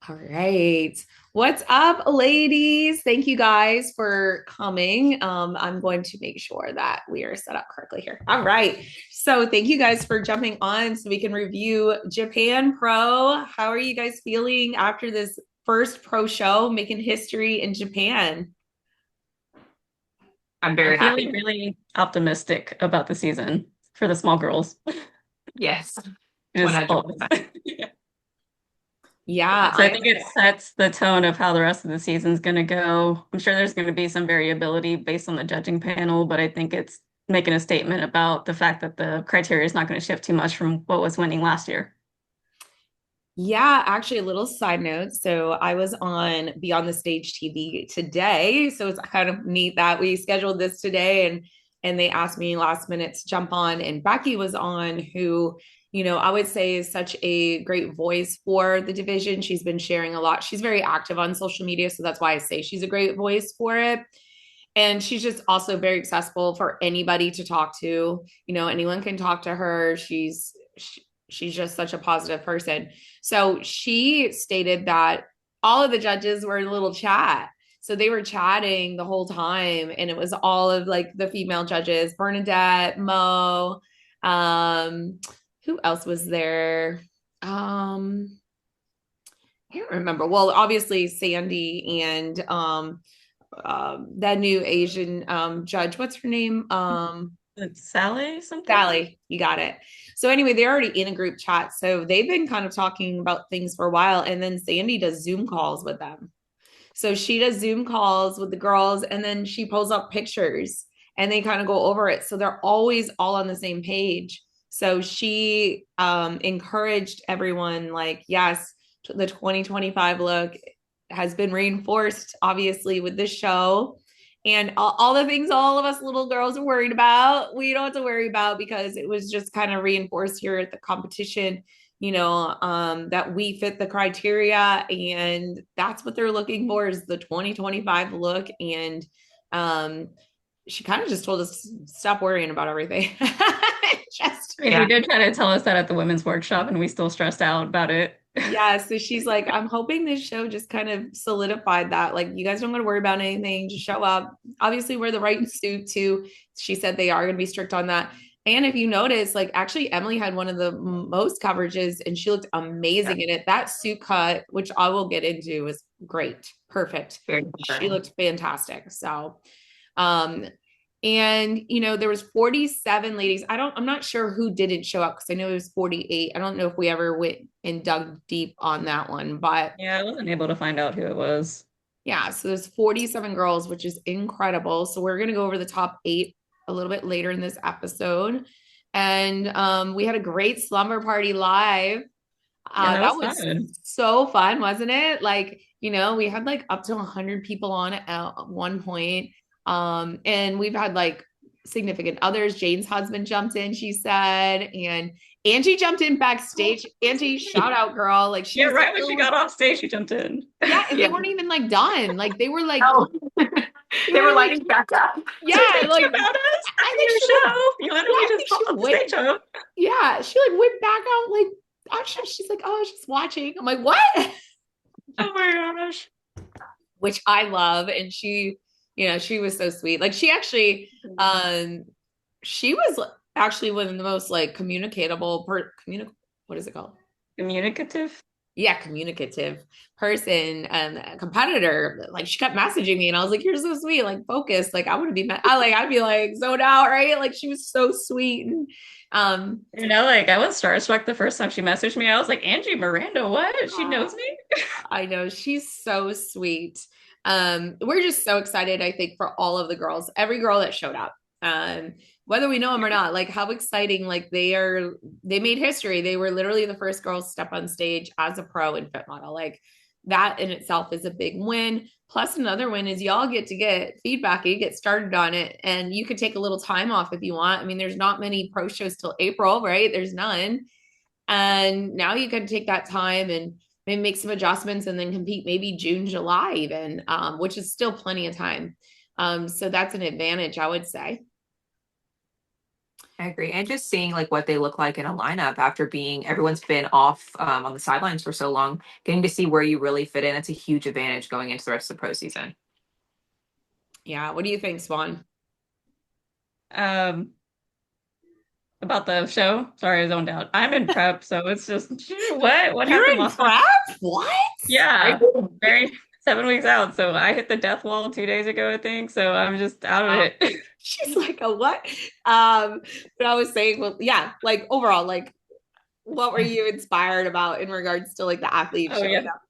All right. What's up, ladies? Thank you guys for coming. I'm going to make sure that we are set up correctly here. All right. So, thank you guys for jumping on so we can review Japan Pro. How are you guys feeling after this first pro show, making history in Japan? I'm I'm very feeling happy. really optimistic about the season for the small girls. Yes, Just all. 100%. Yeah, So I think it sets the tone of how the rest of the season's going to go. I'm sure there's going to be some variability based on the judging panel, but I think it's making a statement about the fact that the criteria is not going to shift too much from what was winning last year. Yeah, actually, a little side note. So I was on Beyond the Stage TV today. So it's kind of neat that we scheduled this today and they asked me last minute to jump on. And Becky was on, who, I would say is such a great voice for the division. She's been sharing a lot. She's very active on social media. So that's why I say she's a great voice for it. And she's just also very accessible for anybody to talk to. Anyone can talk to her. She's just such a positive person. So she stated that all of the judges were in a little chat. So they were chatting the whole time, and it was all of like the female judges, Bernadette, Mo, um, who else was there? I can't remember. Well, obviously Sandy and that new Asian judge. What's her name? It's Sally something? Sally, you got it. So anyway, they're already in a group chat. So they've been kind of talking about things for a while. And then Sandy does Zoom calls with them. So she does Zoom calls with the girls and then she pulls up pictures and they kind of go over it. So they're always all on the same page. So she encouraged everyone, like, yes, the 2025 look has been reinforced, obviously, with this show. And all the things all of us little girls are worried about, we don't have to worry about because it was just kind of reinforced here at the competition, that we fit the criteria. And that's what they're looking for is the 2025 look. And she kind of just told us stop worrying about everything. just I mean, Yeah. he did try to tell us that at the women's workshop, and we still stressed out about it. Yeah, so she's like, I'm hoping this show just kind of solidified that. Like, you guys don't got to worry about anything. Just show up. Obviously, wear the right suit too. She said they are going to be strict on that. And if you notice, like, actually, Emily had one of the most coverages and she looked Yeah, amazing in it. That suit cut, which I will get into, was great. Perfect. very She concerned. looked fantastic. So, um, and there was 47 ladies. I'm not sure who didn't show up because I know it was 48. I don't know if we ever went and dug deep on that one, but Yeah, I wasn't able to find out who it was. yeah, so there's 47 girls, which is incredible. So we're gonna go over the top eight a little bit later in this episode. And we had a great slumber party live. Yeah, that That was was fun. so fun, wasn't it? Like, we had like up to 100 people on at one point. And we've had like significant others. Jane's husband jumped in, she said, and Angie jumped in backstage. Angie, shout out, girl. Like she Yeah, was right when she still, got off stage, she jumped in. yeah, and they Yeah. weren't even like done. Like they were like, Oh, they they were were like, lighting back up. She's yeah, thinking like about us I after think your she like, show. You yeah, literally I just think she popped off the went, stage show. yeah, she like went back out, like actually, she's like, oh, I was just watching. I'm like, what? Oh my gosh. Which I love. And she was so sweet. Like she actually, she was actually one of the most like what is it called? Communicative. Yeah, communicative person and competitor. Like she kept messaging me and I was like, you're so sweet, like focus. Like I would be I'd be like zoned out, right? Like she was so sweet. And Like I was starstruck the first time she messaged me. I was like, Angie Miranda, what? She knows me? I know she's so sweet. We're just so excited, I think, for all of the girls, every girl that showed up. Whether we know them or not, like how exciting, like they made history. They were literally the first girls to step on stage as a pro and fit model. Like that in itself is a big win. Plus another win is y'all get to get feedback, you get started on it, and you could take a little time off if you want. I mean, there's not many pro shows till April, right? There's none. And now you can take that time and maybe make some adjustments and then compete maybe June, July, even, which is still plenty of time. So that's an advantage, I would say. I agree. And just seeing like what they look like in a lineup after being everyone's been off on the sidelines for so long, getting to see where you really fit in, it's a huge advantage going into the rest of the pro season. Yeah. What do you think, Swan? Um, about the show. Sorry, I zoned out. I'm in prep, so it's just what You're happened in last month? prep? What? Yeah, very 7 weeks out. So I hit the death wall 2 days ago, I think. So I'm just out of Wow. it. She's like a what? But I was saying, well, yeah, like overall, like what were you inspired about in regards to like the athletes Oh showing yeah. up?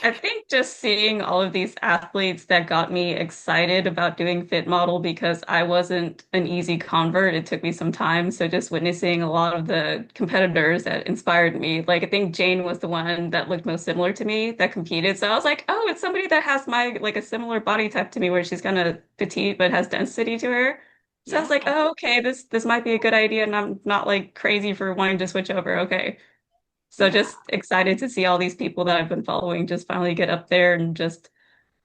I think just seeing all of these athletes that got me excited about doing Fit Model because I wasn't an easy convert. It took me some time. So just witnessing a lot of the competitors that inspired me. Like I think Jane was the one that looked most similar to me that competed. So I was like, oh, it's somebody that has my like a similar body type to me where she's kind of petite but has density to her. So I Yeah. was like, oh, okay, this might be a good idea, and I'm not like crazy for wanting to switch over. Okay. So Yeah. just excited to see all these people that I've been following just finally get up there and just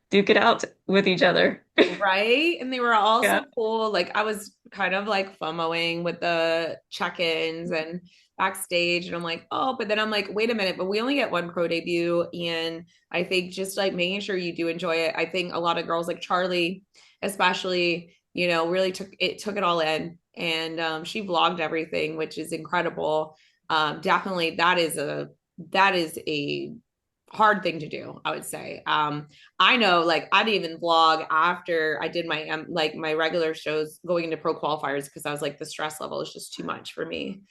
duke it out with each other. Right. And they were all Yeah. so cool. Like I was kind of like FOMOing with the check-ins and backstage. And I'm like, oh, but then I'm like, wait a minute, but we only get one pro debut. And I think just like making sure you do enjoy it. I think a lot of girls like Charlie, especially, really took it all in. And she vlogged everything, which is incredible. Definitely that is a hard thing to do, I would say. I know, like, I didn't even vlog after I did my like my regular shows going into pro qualifiers because I was like the stress level is just too much for me.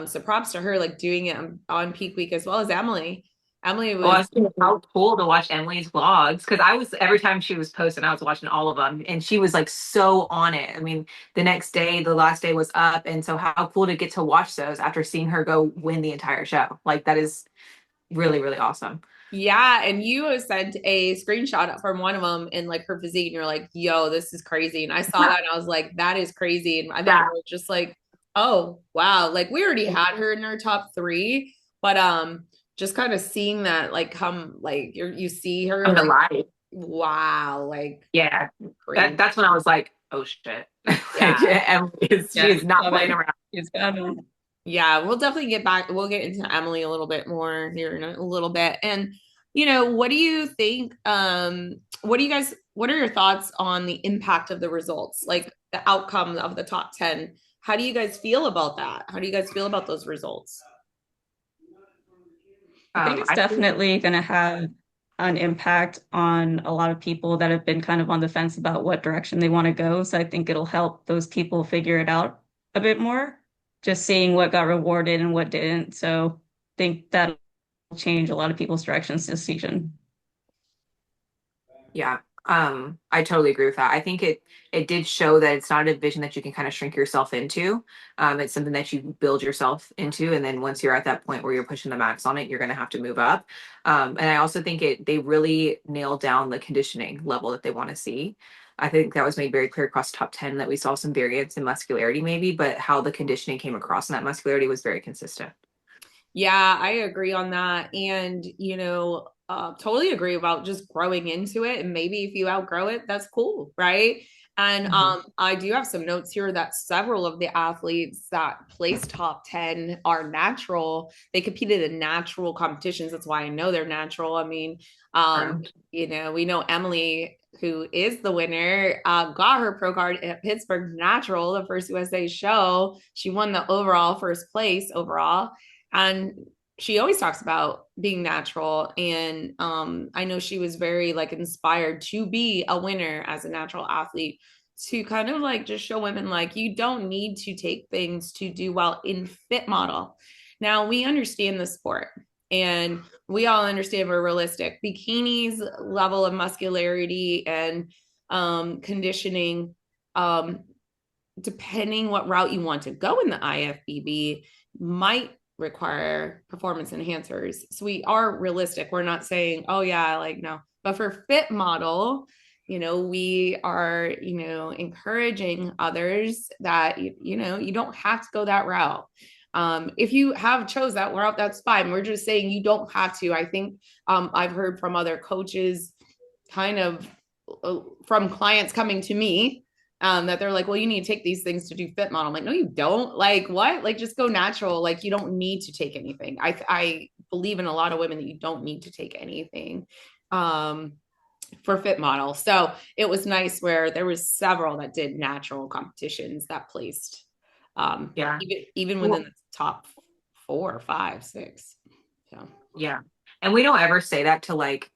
So props to her, like doing it on peak week as well as Emily. Emily Well, was how cool to watch Emily's vlogs because I was every time she was posting, I was watching all of them, and she was like so on it. I mean, the next day, the last day was up, and so how cool to get to watch those after seeing her go win the entire show. Like that is really, really awesome. yeah, and you sent a screenshot from one of them in like her physique, and you're like, "Yo, this is crazy." And I saw that, and I was like, "That is crazy." And I think Yeah. we were just like, "Oh, wow!" Like we already had her in our top three, but just kind of seeing that like come like you see her I'm the like, live. wow, like Yeah. crazy. That's when I was like, oh shit. Yeah, Like, Emily is she Yeah, is not playing coming. around. It's coming. yeah, we'll definitely get back. We'll get into Emily a little bit more here in a little bit. And what do you think? What are your thoughts on the impact of the results, like the outcome of the top 10? How do you guys feel about that? How do you guys feel about those results? I think it's I think definitely going to have an impact on a lot of people that have been kind of on the fence about what direction they want to go. So I think it'll help those people figure it out a bit more, just seeing what got rewarded and what didn't. So I think that'll change a lot of people's directions this season. yeah. I totally agree with that. I think it did show that it's not a division that you can kind of shrink yourself into. It's something that you build yourself into, and then once you're at that point where you're pushing the max on it, you're going to have to move up. And I also think they really nailed down the conditioning level that they want to see. I think that was made very clear across the top 10 that we saw some variance in muscularity, maybe, but how the conditioning came across in that muscularity was very consistent. Yeah, I agree on that. And, totally agree about just growing into it. And maybe if you outgrow it, that's cool, right? And Mhm. I do have some notes here that several of the athletes that placed top 10 are natural. They competed in natural competitions. That's why I know they're natural. I mean, True. we know Emily, who is the winner, got her pro card at Pittsburgh Natural, the first USA show. She won the overall first place overall. And she always talks about being natural. And I know she was very like inspired to be a winner as a natural athlete, to kind of like just show women like you don't need to take things to do well in fit model. Now we understand the sport, and we all understand we're realistic. Bikini's level of muscularity and conditioning, um, depending what route you want to go in the IFBB, might require performance enhancers. So we are realistic. We're not saying, oh yeah, like no. But for fit model, we are, encouraging others that you don't have to go that route. If you have chose that route, that's fine. We're just saying you don't have to. I think I've heard from other coaches, kind of from clients coming to me, that they're like, well, you need to take these things to do fit model. I'm like, no, you don't. Like, what? Like, just go natural. Like, you don't need to take anything. I believe in a lot of women that you don't need to take anything for fit model. So it was nice where there was several that did natural competitions that placed Yeah. even within the top 4, 5, 6. So Yeah. And we don't ever say that to like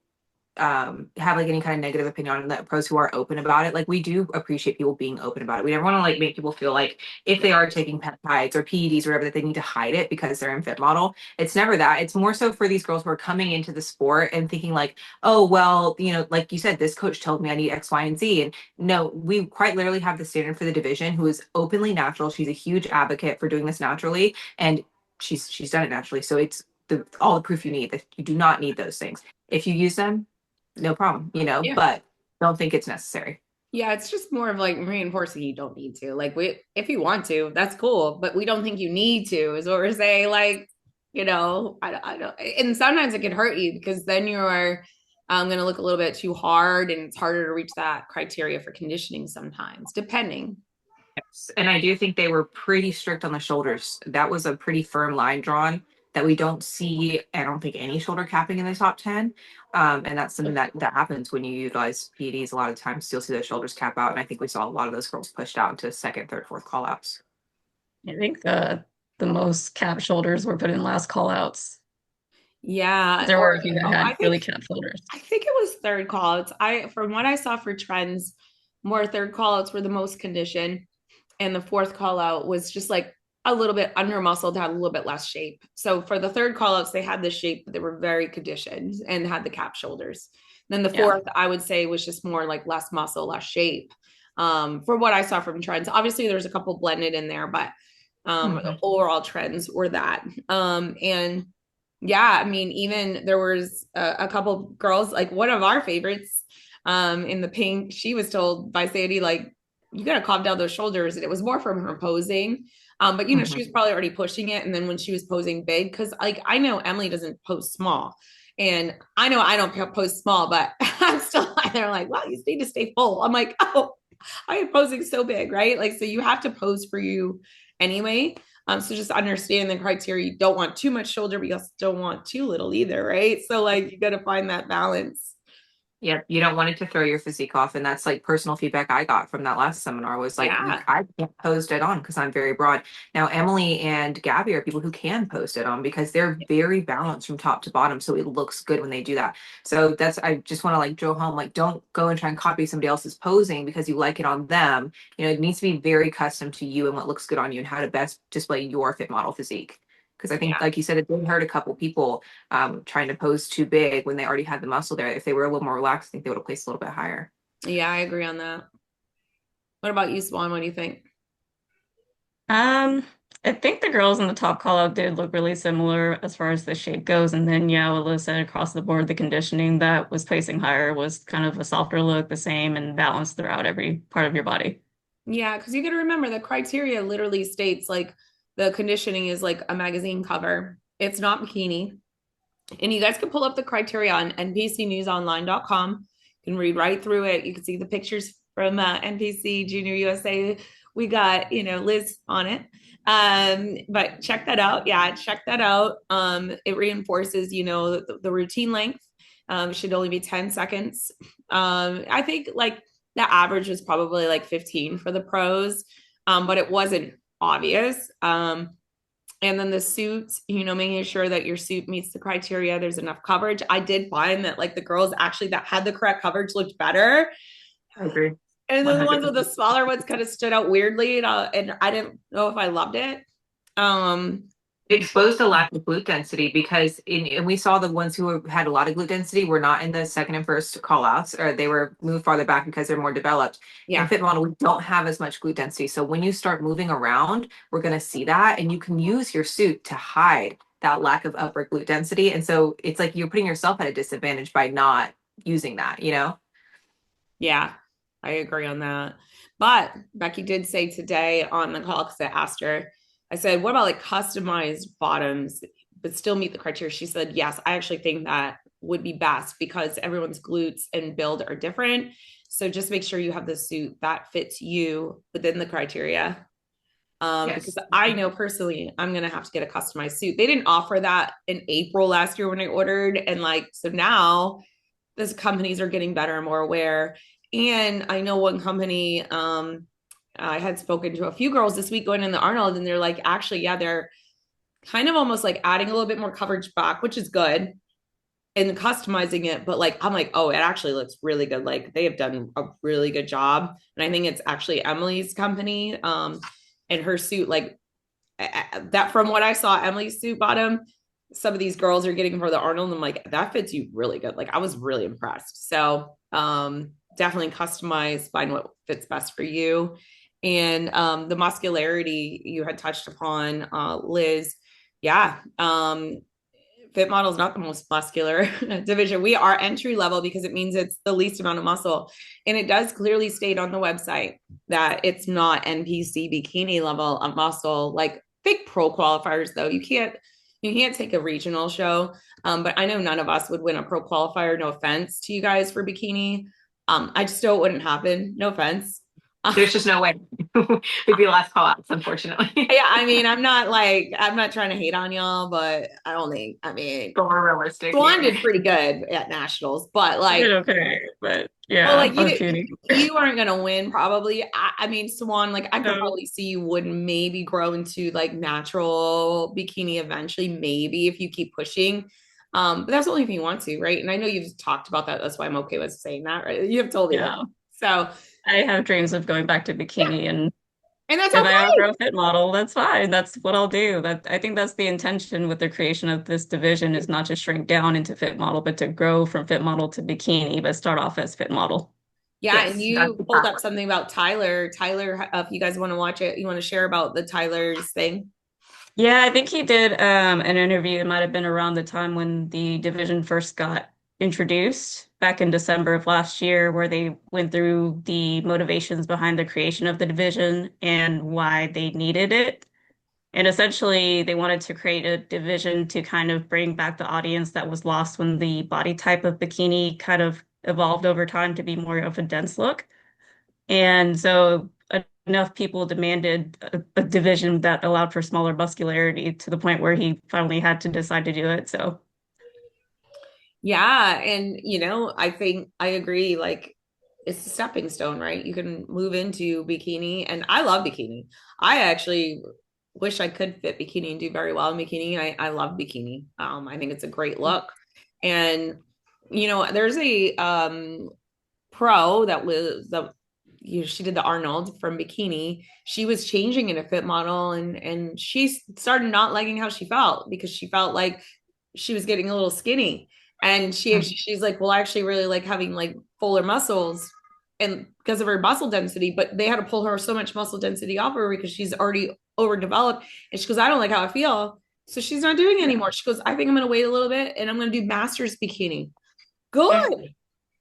have like any kind of negative opinion on the pros who are open about it. Like we do appreciate people being open about it. We never want to like make people feel like if they are taking peptides or PEDs or whatever that they need to hide it because they're in fit model. It's never that. It's more so for these girls who are coming into the sport and thinking like, oh well, you know, like you said, this coach told me I need X, Y, and Z. And no, we quite literally have the standard for the division who is openly natural. She's a huge advocate for doing this naturally, and she's done it naturally. So it's all the proof you need that you do not need those things. If you use them, no problem, you know, yeah. but don't think it's necessary. Yeah, it's just more of like reinforcing you don't need to. Like if you want to, that's cool, but we don't think you need to, is what we're saying. Like, I don't, and sometimes it can hurt you because then you're going to look a little bit too hard and it's harder to reach that criteria for conditioning sometimes, depending. Yes. And I do think they were pretty strict on the shoulders. That was a pretty firm line drawn that we don't see. I don't think any shoulder capping in the top 10. And that's something that happens when you utilize PEDs. A lot of times you'll see the shoulders cap out. And I think we saw a lot of those girls pushed out into second, third, fourth call outs. I think the most capped shoulders were put in last call outs. Yeah. There Or were a few that I had think really capped shoulders. I think it was third call outs. From what I saw for trends, more third call outs were the most conditioned. And the fourth call out was just like a little bit under muscled, had a little bit less shape. So for the third call outs, they had the shape, but they were very conditioned and had the cap shoulders. Then the fourth, I would say, was just more like less muscle, less shape. For what I saw from trends, obviously there's a couple blended in there, but the overall trends were that. And yeah, I mean, even there was a couple girls, like one of our favorites in the pink, she was told by Sandy, like, you got to calm down those shoulders. And it was more from her posing. But she was probably already pushing it. And then when she was posing big, because like I know Emily doesn't pose small. And I know I don't pose small, but I'm still there like, wow, you need to stay full. I'm like, oh, I am posing so big, right? Like, so you have to pose for you anyway. So just understand the criteria. You don't want too much shoulder, but you also don't want too little either, right? So like you got to find that balance. Yeah, you don't want it to throw your physique off. And that's like personal feedback I got from that last seminar was like, Yeah. I can't post it on because I'm very broad. Now, Emily and Gabby are people who can post it on because they're very balanced from top to bottom. So it looks good when they do that. So I just want to like drill home, like, don't go and try and copy somebody else's posing because you like it on them. You know, it needs to be very custom to you and what looks good on you and how to best display your fit model physique. Because I think, like you said, it did hurt a couple people trying to pose too big when they already had the muscle there. If they were a little more relaxed, I think they would have placed a little bit higher. Yeah, I agree on that. What about you, Swan? What do you think? I think the girls in the top call out did look really similar as far as the shape goes. And then, yeah, what Liz said across the board, the conditioning that was placing higher was kind of a softer look, the same and balanced throughout every part of your body. Yeah, because you got to remember the criteria literally states like the conditioning is like a magazine cover. It's not bikini. And you guys can pull up the criteria on npcnewsonline.com. You can read right through it. You can see the pictures from NPC Junior USA. We got, Liz on it. But check that out. Yeah, check that out. It reinforces, the routine length should only be 10 seconds. I think like the average was probably like 15 for the pros, but it wasn't obvious. And then the suit, making sure that your suit meets the criteria, there's enough coverage. I did find that like the girls actually that had the correct coverage looked better. I agree. And then the ones with the smaller ones kind of stood out weirdly. And I didn't know if I loved it. It exposed a lack of glute density because and we saw the ones who had a lot of glute density were not in the second and first call outs, or they were moved farther back because they're more developed. Yeah. In fit model, we don't have as much glute density. So when you start moving around, we're going to see that. And you can use your suit to hide that lack of upper glute density. And so it's like you're putting yourself at a disadvantage by not using that, Yeah, I agree on that. But Becky did say today on the call, because I asked her, I said, what about like customized bottoms, but still meet the criteria? She said, yes, I actually think that would be best because everyone's glutes and build are different. So just make sure you have the suit that fits you within the criteria. Because Yes. I know personally, I'm gonna have to get a customized suit. They didn't offer that in April last year when I ordered, and like so now, these companies are getting better and more aware. And I know one company, I had spoken to a few girls this week going in the Arnold, and they're like, actually, yeah, they're kind of almost like adding a little bit more coverage back, which is good, and customizing it. But like, I'm like, oh, it actually looks really good. Like they have done a really good job. And I think it's actually Emily's company, and her suit, like that from what I saw, Emily's suit bottom, some of these girls are getting for the Arnold. And I'm like, that fits you really good. Like I was really impressed. So definitely customize, find what fits best for you. And the muscularity you had touched upon, Liz. Yeah. Fit model is not the most muscular division. We are entry level because it means it's the least amount of muscle. And it does clearly state on the website that it's not NPC bikini level of muscle. Like big pro qualifiers, though, you can't take a regional show. But I know none of us would win a pro qualifier. No offense to you guys for bikini. I just know it wouldn't happen. No offense. There's just no way. We'd be last call outs, unfortunately. Yeah, I mean, I'm not trying to hate on y'all, but I don't think, I mean, But we're realistic Xuan here. did pretty good at nationals, but I like, did okay, but well, yeah, like I was shooting. you aren't gonna win probably. I mean, Swan, like I could No, probably see you would maybe grow into like natural bikini eventually, maybe if you keep pushing. But that's only if you want to, right? And I know you've talked about that. That's why I'm okay with saying that, right? You have told me that. yeah. So I have dreams of going back to yeah, bikini, and and that's if I okay. outgrow fit model, that's fine. That's what I'll do. That I think that's the intention with the creation of this division is not to shrink down into fit model, but to grow from fit model to bikini, but start off as fit model. Yeah, and Yes, that's you the pulled up power. something about Tyler. Tyler, if you guys want to watch it, you want to share about the Tyler's thing? Yeah, I think he did an interview. It might have been around the time when the division first got introduced back in December of last year, where they went through the motivations behind the creation of the division and why they needed it. And essentially, they wanted to create a division to kind of bring back the audience that was lost when the body type of bikini kind of evolved over time to be more of a dense look. And so enough people demanded a division that allowed for smaller muscularity to the point where he finally had to decide to do it. So, Yeah, and I think I agree. Like, it's a stepping stone, right? You can move into bikini, and I love bikini. I actually wish I could fit bikini and do very well in bikini. I love bikini. I think it's a great look, and there's a pro that was the she did the Arnold from bikini. She was changing into fit model, and she started not liking how she felt because she felt like she was getting a little skinny. And she's like, well, I actually really like having like fuller muscles and because of her muscle density, but they had to pull her so much muscle density off her because she's already overdeveloped. And she goes, I don't like how I feel. So she's not doing it Yeah. anymore. She goes, I think I'm gonna wait a little bit and I'm gonna do master's bikini. yeah, Good.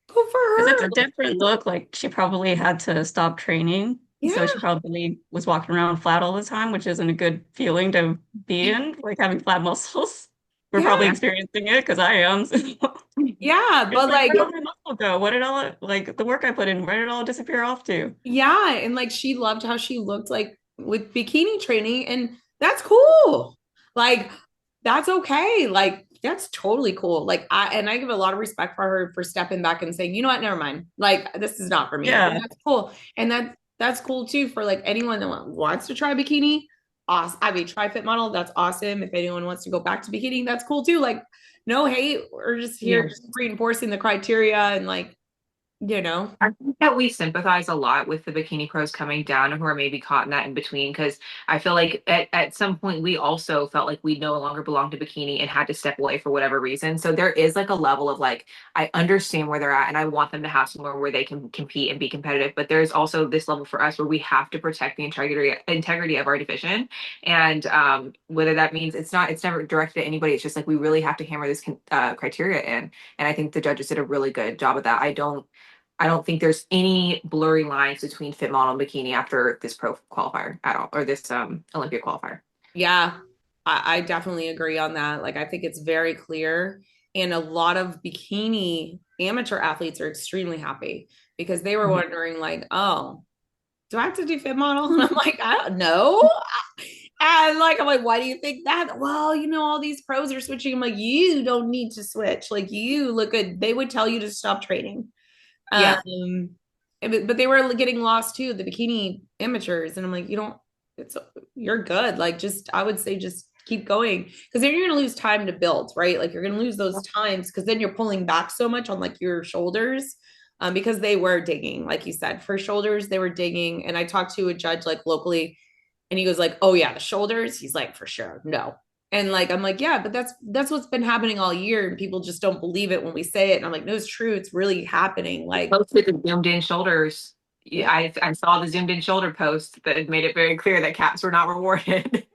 Good for because it's her. a different look. Like she probably had to stop training. So she Yeah. probably was walking around flat all the time, which isn't a good feeling to be in, like having flat muscles. We're probably Yeah. experiencing it because I am. Yeah. It's But like, like, where did all my muscle go? What did all like the work I put in, where did it all disappear off to? yeah. And like she loved how she looked like with bikini training. And that's cool. Like, that's okay. Like, that's totally cool. Like, I give a lot of respect for her for stepping back and saying, you know what, never mind. Like, this is not for me. And Yeah. that's cool. And that's cool too for like anyone that wants to try bikini. Awesome. I mean, try fit model. That's awesome. If anyone wants to go back to bikini, that's cool too. Like, no hate. We're just here Yeah. just reinforcing the criteria and like, you know. I think that we sympathize a lot with the bikini pros coming down who are maybe caught in that in between because I feel like at some point we also felt like we no longer belonged to bikini and had to step away for whatever reason. So there is like a level of like, I understand where they're at and I want them to have somewhere where they can compete and be competitive. But there's also this level for us where we have to protect the integrity of our division. And whether that means it's never directed at anybody. It's just like we really have to hammer this criteria in. And I think the judges did a really good job of that. I don't think there's any blurry lines between fit model and bikini after this pro qualifier at all, or this Olympia qualifier. Yeah, I definitely agree on that. Like, I think it's very clear. And a lot of bikini amateur athletes are extremely happy because they were wondering like, oh, do I have to do fit model? And I'm like, I don't know. And like, I'm like, why do you think that? Well, all these pros are switching. I'm like, you don't need to switch. Like, you look good. They would tell you to stop training. Yeah. But they were getting lost too, the bikini amateurs. And I'm like, you're good. Like, I would say just keep going, because then you're going to lose time to build, right? Like, you're going to lose those times because then you're pulling back so much on like your shoulders. Because they were digging, like you said, for shoulders, they were digging. And I talked to a judge like locally, and he goes like, "Oh yeah, the shoulders." He's like, "For sure, no." And like, I'm like, "Yeah, but that's what's been happening all year, and people just don't believe it when we say it." And I'm like, "No, it's true. It's really happening." Like, Posted the zoomed in shoulders. Yeah, yeah, I saw the zoomed in shoulder post that made it very clear that caps were not rewarded.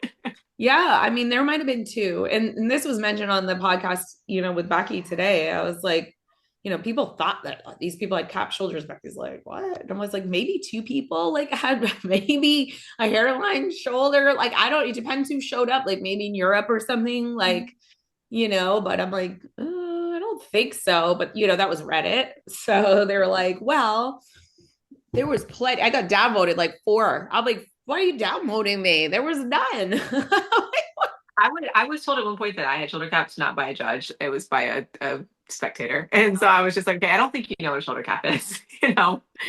yeah. I mean, there might have been two, and this was mentioned on the podcast, with Becky today. I was like, people thought that these people had cap shoulders. Becky's like, what? And I was like, maybe two people like had maybe a hairline shoulder. Like, I don't. It depends who showed up. Like maybe in Europe or something. Like, but I'm like, I don't think so. But that was Reddit, so they were like, well, there was plenty. I got downvoted like 4. I'm like, why are you downvoting me? There was none. I was told at one point that I had shoulder caps not by a judge. It was by a spectator. And so I was just like, okay, I don't think you know what a shoulder cap is, Yeah,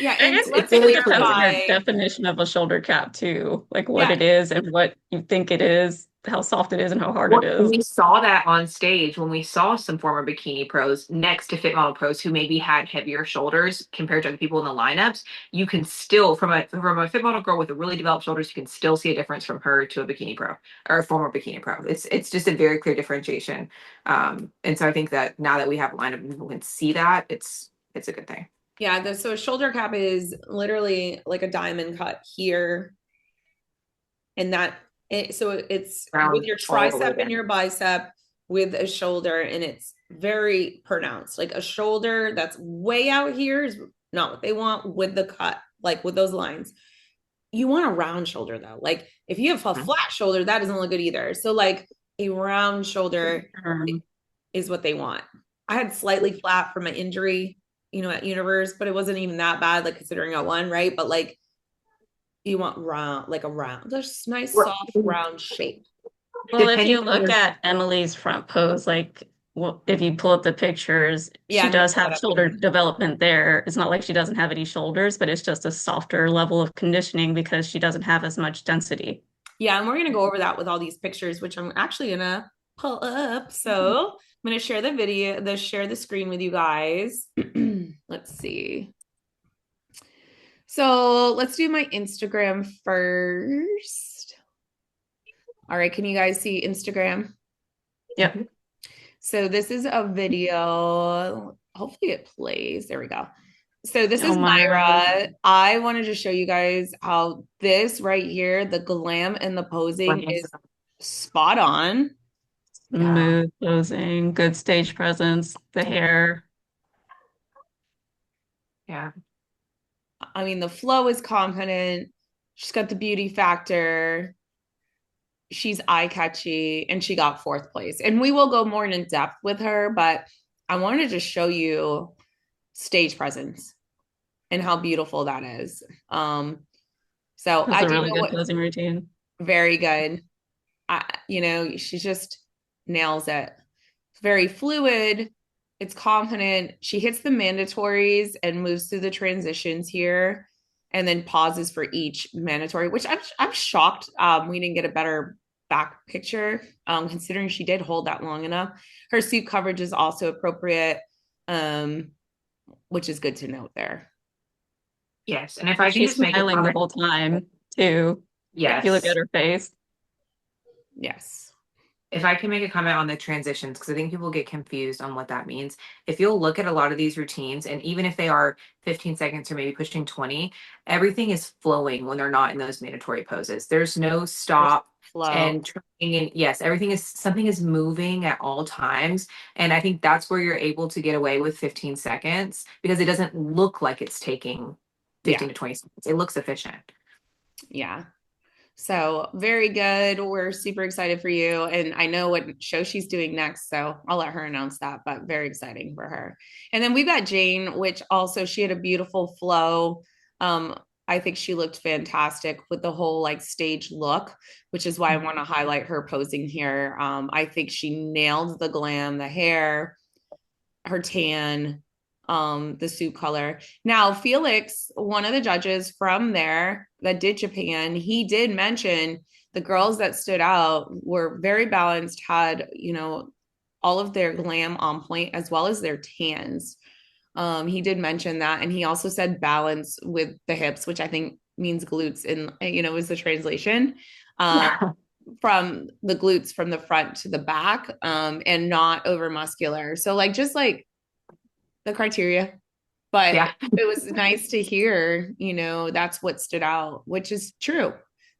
I and guess let's it really depends on your clarify. definition of a shoulder cap too, like what Yeah, it is and what you think it is, how soft it is and how hard it Well, is. we saw that on stage when we saw some former bikini pros next to fit model pros who maybe had heavier shoulders compared to other people in the lineups. You can still, from a fit model girl with a really developed shoulders, you can still see a difference from her to a bikini pro or a former bikini pro. It's just a very clear differentiation. And so I think that now that we have a lineup and people can see that, it's a good thing. yeah. So a shoulder cap is literally like a diamond cut here, and so it's with Round your all the way tricep and down. your bicep with a shoulder, and it's very pronounced. Like a shoulder that's way out here is not what they want with the cut, like with those lines. You want a round shoulder though. Like if you have a Mhm. flat shoulder, that doesn't look good either. So like a round shoulder Um, is what they want. I had slightly flat from my injury, at Universe, but it wasn't even that bad, like considering I won, right? But like you want round, like a round, just nice, soft, round shape. well, if Depending you on look your at Emily's front pose, like well, if you pull up the pictures, Yeah, she I'm gonna does pull that have up shoulder here. development there. It's not like she doesn't have any shoulders, but it's just a softer level of conditioning because she doesn't have as much density. Yeah, and we're gonna go over that with all these pictures, which I'm actually gonna pull up. So I'm gonna share the video, share the screen with you guys. Let's see. So let's do my Instagram first. All right, can you guys see Instagram? Yep. So this is a video. Hopefully it plays. There we go. So this Oh, is Myra. Myra. I wanted to show you guys how this right here, the glam and the posing is spot on. Yeah. Smooth posing, good stage presence, the hair. Yeah. I mean, the flow is confident. She's got the beauty factor. She's eye catchy, and she got 4th place. And we will go more in depth with her, but I wanted to show you stage presence and how beautiful that is. So That's I a do really know good what posing routine. very good. She just nails it. It's very fluid. It's confident. She hits the mandatories and moves through the transitions here, and then pauses for each mandatory, which I'm shocked we didn't get a better back picture, considering she did hold that long enough. Her suit coverage is also appropriate, um, which is good to note there. Yes. And if I can She's just make a smiling the comment. whole time, too. If you look at Yes. her face. Yes. If I can make a comment on the transitions, because I think people get confused on what that means. If you'll look at a lot of these routines, and even if they are 15 seconds or maybe pushing 20, everything is flowing when they're not in those mandatory poses. There's no There's stop flow. and trying, and yes, something is moving at all times. And I think that's where you're able to get away with 15 seconds because it doesn't look like it's taking Yeah. 15 to 20 seconds. It looks efficient. Yeah. So very good. We're super excited for you. And I know what show she's doing next. So I'll let her announce that, but very exciting for her. And then we've got Jane, which also she had a beautiful flow. I think she looked fantastic with the whole like stage look, which is why I want to highlight her posing here. I think she nailed the glam, the hair, her tan, the suit color. Now, Felix, one of the judges from there that did Japan, he did mention the girls that stood out were very balanced, had, all of their glam on point as well as their tans. He did mention that. And he also said balance with the hips, which I think means glutes in, is the translation. From the glutes from the front to the back, and not over muscular. So like just like the criteria, but Yeah. it was nice to hear, that's what stood out, which is true.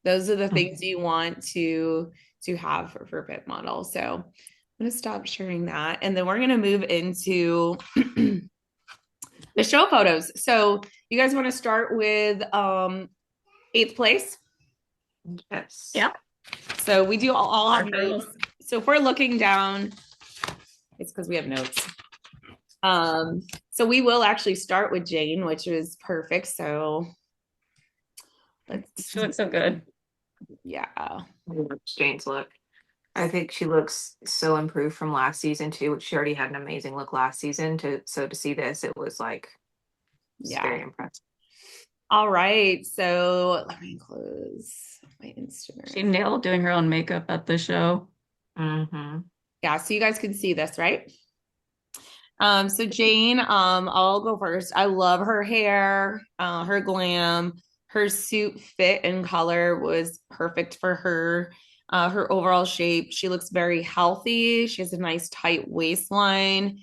Those are the things you want to have for fit model. So I'm going to stop sharing that. And then we're going to move into the show photos. So you guys want to start with 8th place? Yes. Yeah. So we do all have notes. So if we're looking down, it's because we have notes. So we will actually start with Jane, which is perfect. So She looks so good. Yeah. Jane's look. I think she looks so improved from last season too, which she already had an amazing look last season. To see this, it was like very impressive. All right. So let me close my Instagram. She nailed doing her own makeup at the show. Yeah, so you guys can see this, right? So Jane, I'll go first. I love her hair, her glam, her suit fit and color was perfect for her. Her overall shape, she looks very healthy. She has a nice tight waistline.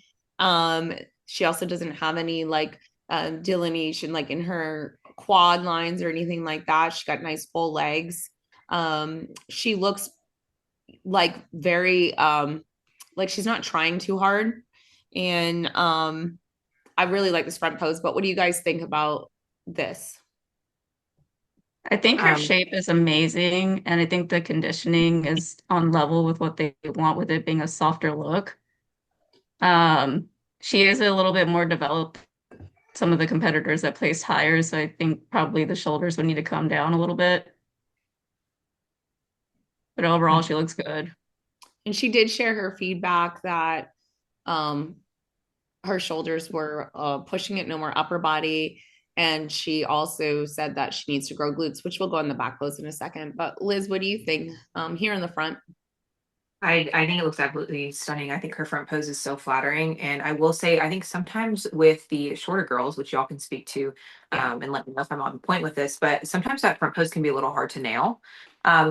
She also doesn't have any like delineation like in her quad lines or anything like that. She got nice full legs. She looks like very like she's not trying too hard. And I really like this front pose, but what do you guys think about this? I think her shape is amazing, and I think the conditioning is on level with what they want with it being a softer look. She is a little bit more developed some of the competitors that placed higher, so I think probably the shoulders would need to come down a little bit. But overall, she looks good. And she did share her feedback that her shoulders were pushing it, no more upper body. And she also said that she needs to grow glutes, which we'll go on the back pose in a second. But Liz, what do you think here in the front? I think it looks absolutely stunning. I think her front pose is so flattering. And I will say, I think sometimes with the shorter girls, which y'all can speak to, and let me know if I'm on point with this, but sometimes that front pose can be a little hard to nail.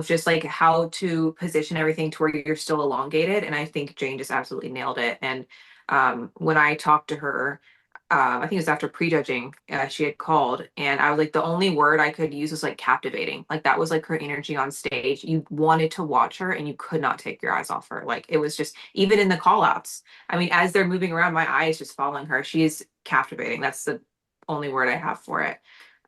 Just like how to position everything to where you're still elongated. And I think Jane just absolutely nailed it. And when I talked to her, I think it was after prejudging, she had called, and I was like, the only word I could use was like captivating. Like that was like her energy on stage. You wanted to watch her and you could not take your eyes off her. Like it was just, even in the call outs. I mean, as they're moving around, my eyes just following her. She is captivating. That's the only word I have for it.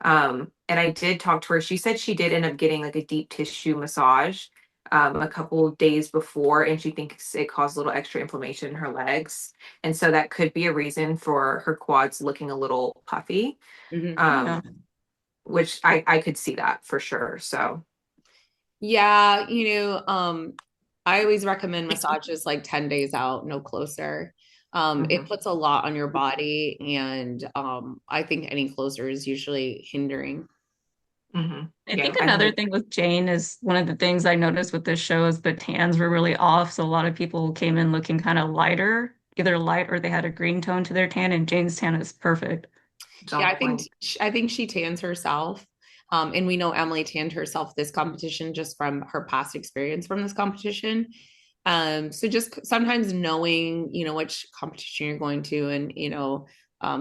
And I did talk to her. She said she did end up getting like a deep tissue massage a couple days before, and she thinks it caused a little extra inflammation in her legs. And so that could be a reason for her quads looking a little puffy, which I could see that for sure. So, yeah, I always recommend massages like 10 days out, no closer. It puts a lot on your body, and I think any closer is usually hindering. I think another thing with Jane is one of the things I noticed with this show is the tans were really off. So a lot of people came in looking kind of lighter, either light or they had a green tone to their tan, and Jane's tan is perfect. Yeah, I think she tans herself. And we know Emily tanned herself this competition just from her past experience from this competition. So just sometimes knowing, which competition you're going to and,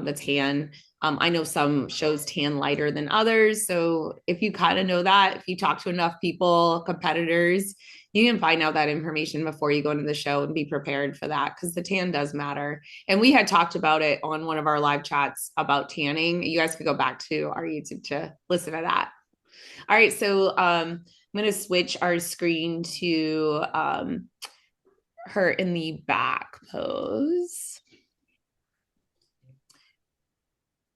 the tan. I know some shows tan lighter than others. So if you kind of know that, if you talk to enough people, competitors, you can find out that information before you go into the show and be prepared for that because the tan does matter. And we had talked about it on one of our live chats about tanning. You guys could go back to our YouTube to listen to that. All right. So going to switch our screen to her in the back pose.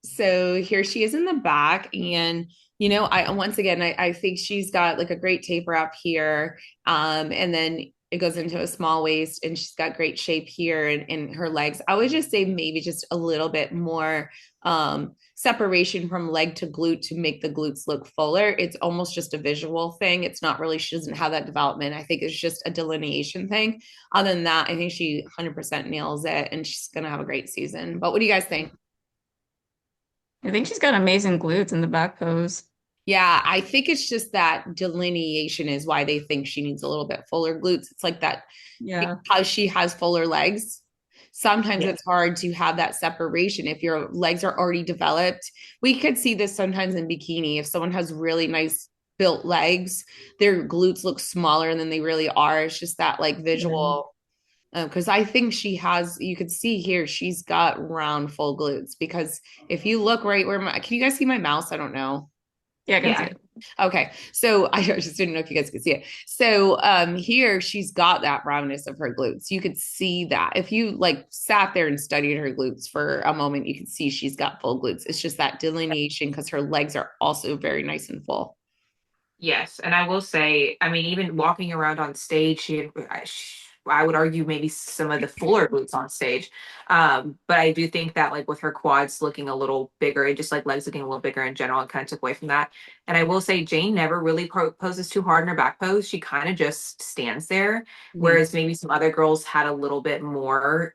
So here she is in the back, and I once again I think she's got like a great taper up here, and then it goes into a small waist, and she's got great shape here and her legs. I would just say maybe just a little bit more separation from leg to glute to make the glutes look fuller. It's almost just a visual thing. It's not really, she doesn't have that development. I think it's just a delineation thing. Other than that, I think she 100% nails it, and she's gonna have a great season. But what do you guys think? I think she's got amazing glutes in the back pose. Yeah, I think it's just that delineation is why they think she needs a little bit fuller glutes. It's like that Yeah. because she has fuller legs. Sometimes Yeah. it's hard to have that separation if your legs are already developed. We could see this sometimes in bikini. If someone has really nice built legs, their glutes look smaller than they really are. It's just that like Yeah. visual. Because I think she has, you could see here, she's got round full glutes. Because if you look right where can you guys see my mouse? I don't know. Yeah, I can see Yeah. it. Okay. So I just didn't know if you guys could see it. So here she's got that roundness of her glutes. You could see that. If you like sat there and studied her glutes for a moment, you could see she's got full glutes. It's just that delineation because her legs are also very nice and full. Yes, and I will say, I mean, even walking around on stage, I would argue maybe some of the fuller glutes on stage. But I do think that like with her quads looking a little bigger, and just like legs looking a little bigger in general, it kind of took away from that. And I will say, Jane never really poses too hard in her back pose. She kind of just stands there, Mhm. whereas maybe some other girls had a little bit more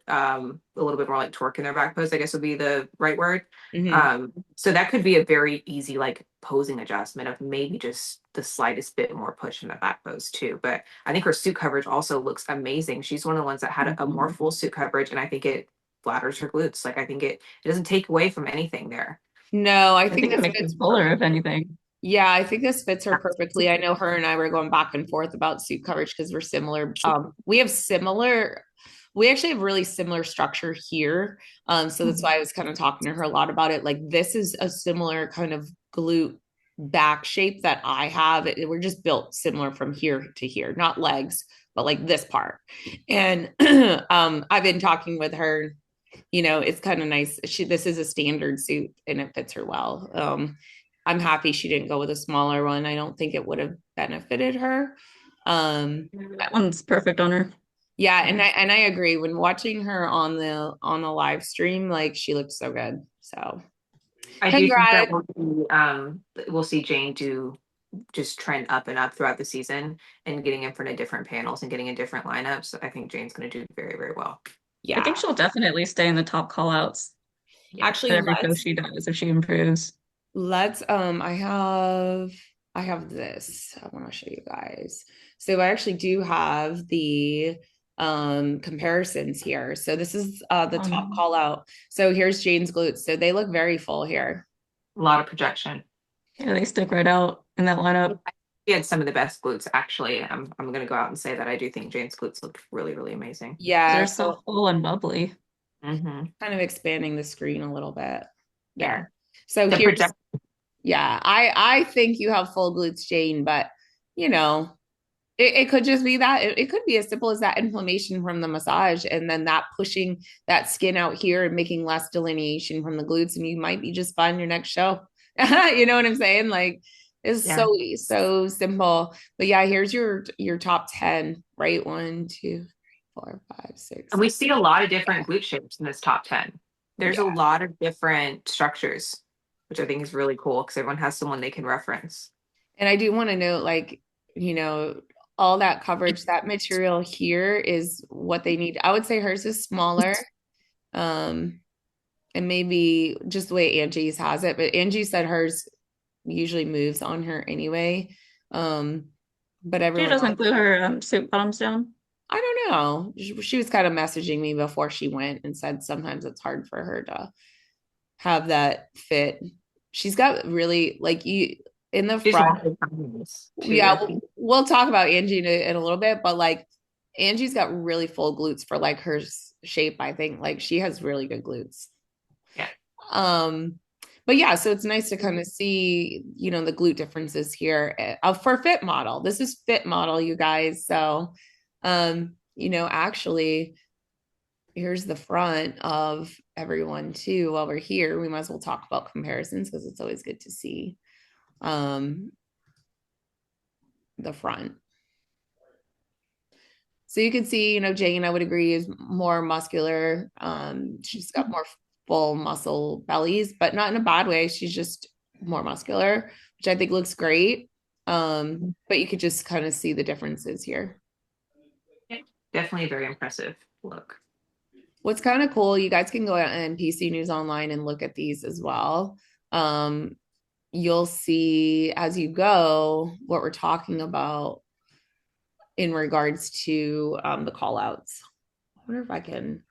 like torque in their back pose, I guess would be the right word. Mhm. So that could be a very easy like posing adjustment of maybe just the slightest bit more push in the back pose too. But I think her suit coverage also looks amazing. She's one of the ones that had a more full suit coverage, and I think it flatters her glutes. Like I think it doesn't take away from anything there. No, I I think think it this makes fits them fuller, if perfectly. anything. Yeah, I think this fits her perfectly. I know her and I were going back and forth about suit coverage because we're similar. We actually have really similar structure here. So that's why I was kind of talking to her a lot about it. Like this is a similar kind of glute back shape that I have. We're just built similar from here to here, not legs, but like this part. And I've been talking with her, it's kind of nice. This is a standard suit and it fits her well. I'm happy she didn't go with a smaller one. I don't think it would have benefited her. Um, That one's perfect on her. yeah, and I agree. When watching her on the live stream, like she looked so good. So I do think that congrats. we'll see Jane do just trend up and up throughout the season and getting in front of different panels and getting in different lineups. I think Jane's going to do very, very well. I think Yeah. she'll definitely stay in the top call outs Yeah. Actually, at every show she does if she improves. let's I have this. I want to show you guys. So I actually do have the comparisons here. So this is the top call out. So here's Jane's glutes. So they look very full here. A lot of projection. Yeah, they stick right out in that lineup. She had some of the best glutes, actually. I'm going to go out and say that I do think Jane's glutes look really, really amazing. Yeah, They're so so full and bubbly. Mm-hmm. kind of expanding the screen a little bit Yeah. there. So The here's project. yeah, I think you have full glutes, Jane, but you know, it could just be that it could be as simple as that inflammation from the massage and then that pushing that skin out here and making less delineation from the glutes, and you might be just fine your next show. You know what I'm saying? Like it's Yeah. so simple. But yeah, here's your top 10, right? 1, 2, 3, 4, 5, 6. And we see a lot of different glute shapes in this top 10. There's a Yeah. lot of different structures, which I think is really cool because everyone has someone they can reference. And I do want to note, like, you know, all that coverage, that material here is what they need. I would say hers is smaller. Um, and maybe just the way Angie's has it, but Angie said hers usually moves on her anyway. Um, but She everyone else, doesn't glue her suit bottoms down. I don't know. She was kind of messaging me before she went and said sometimes it's hard for her to have that fit. She's got really like you in the She's front. one of too, Yeah, I think. we'll talk about Angie in a little bit, but like Angie's got really full glutes for like her shape, I think. Like she has really good glutes. Yeah. Um, But yeah, so it's nice to kind of see, the glute differences here for fit model. This is fit model, you guys. So, actually, here's the front of everyone too. While we're here, we might as well talk about comparisons because it's always good to see um, the front. So you can see, Jane, I would agree, is more muscular. She's got more full muscle bellies, but not in a bad way. She's just more muscular, which I think looks great. But you could just kind of see the differences here. Yeah, definitely a very impressive look. What's kind of cool, you guys can go out and PC News Online and look at these as well. You'll see as you go what we're talking about in regards to the call outs. I wonder if I can,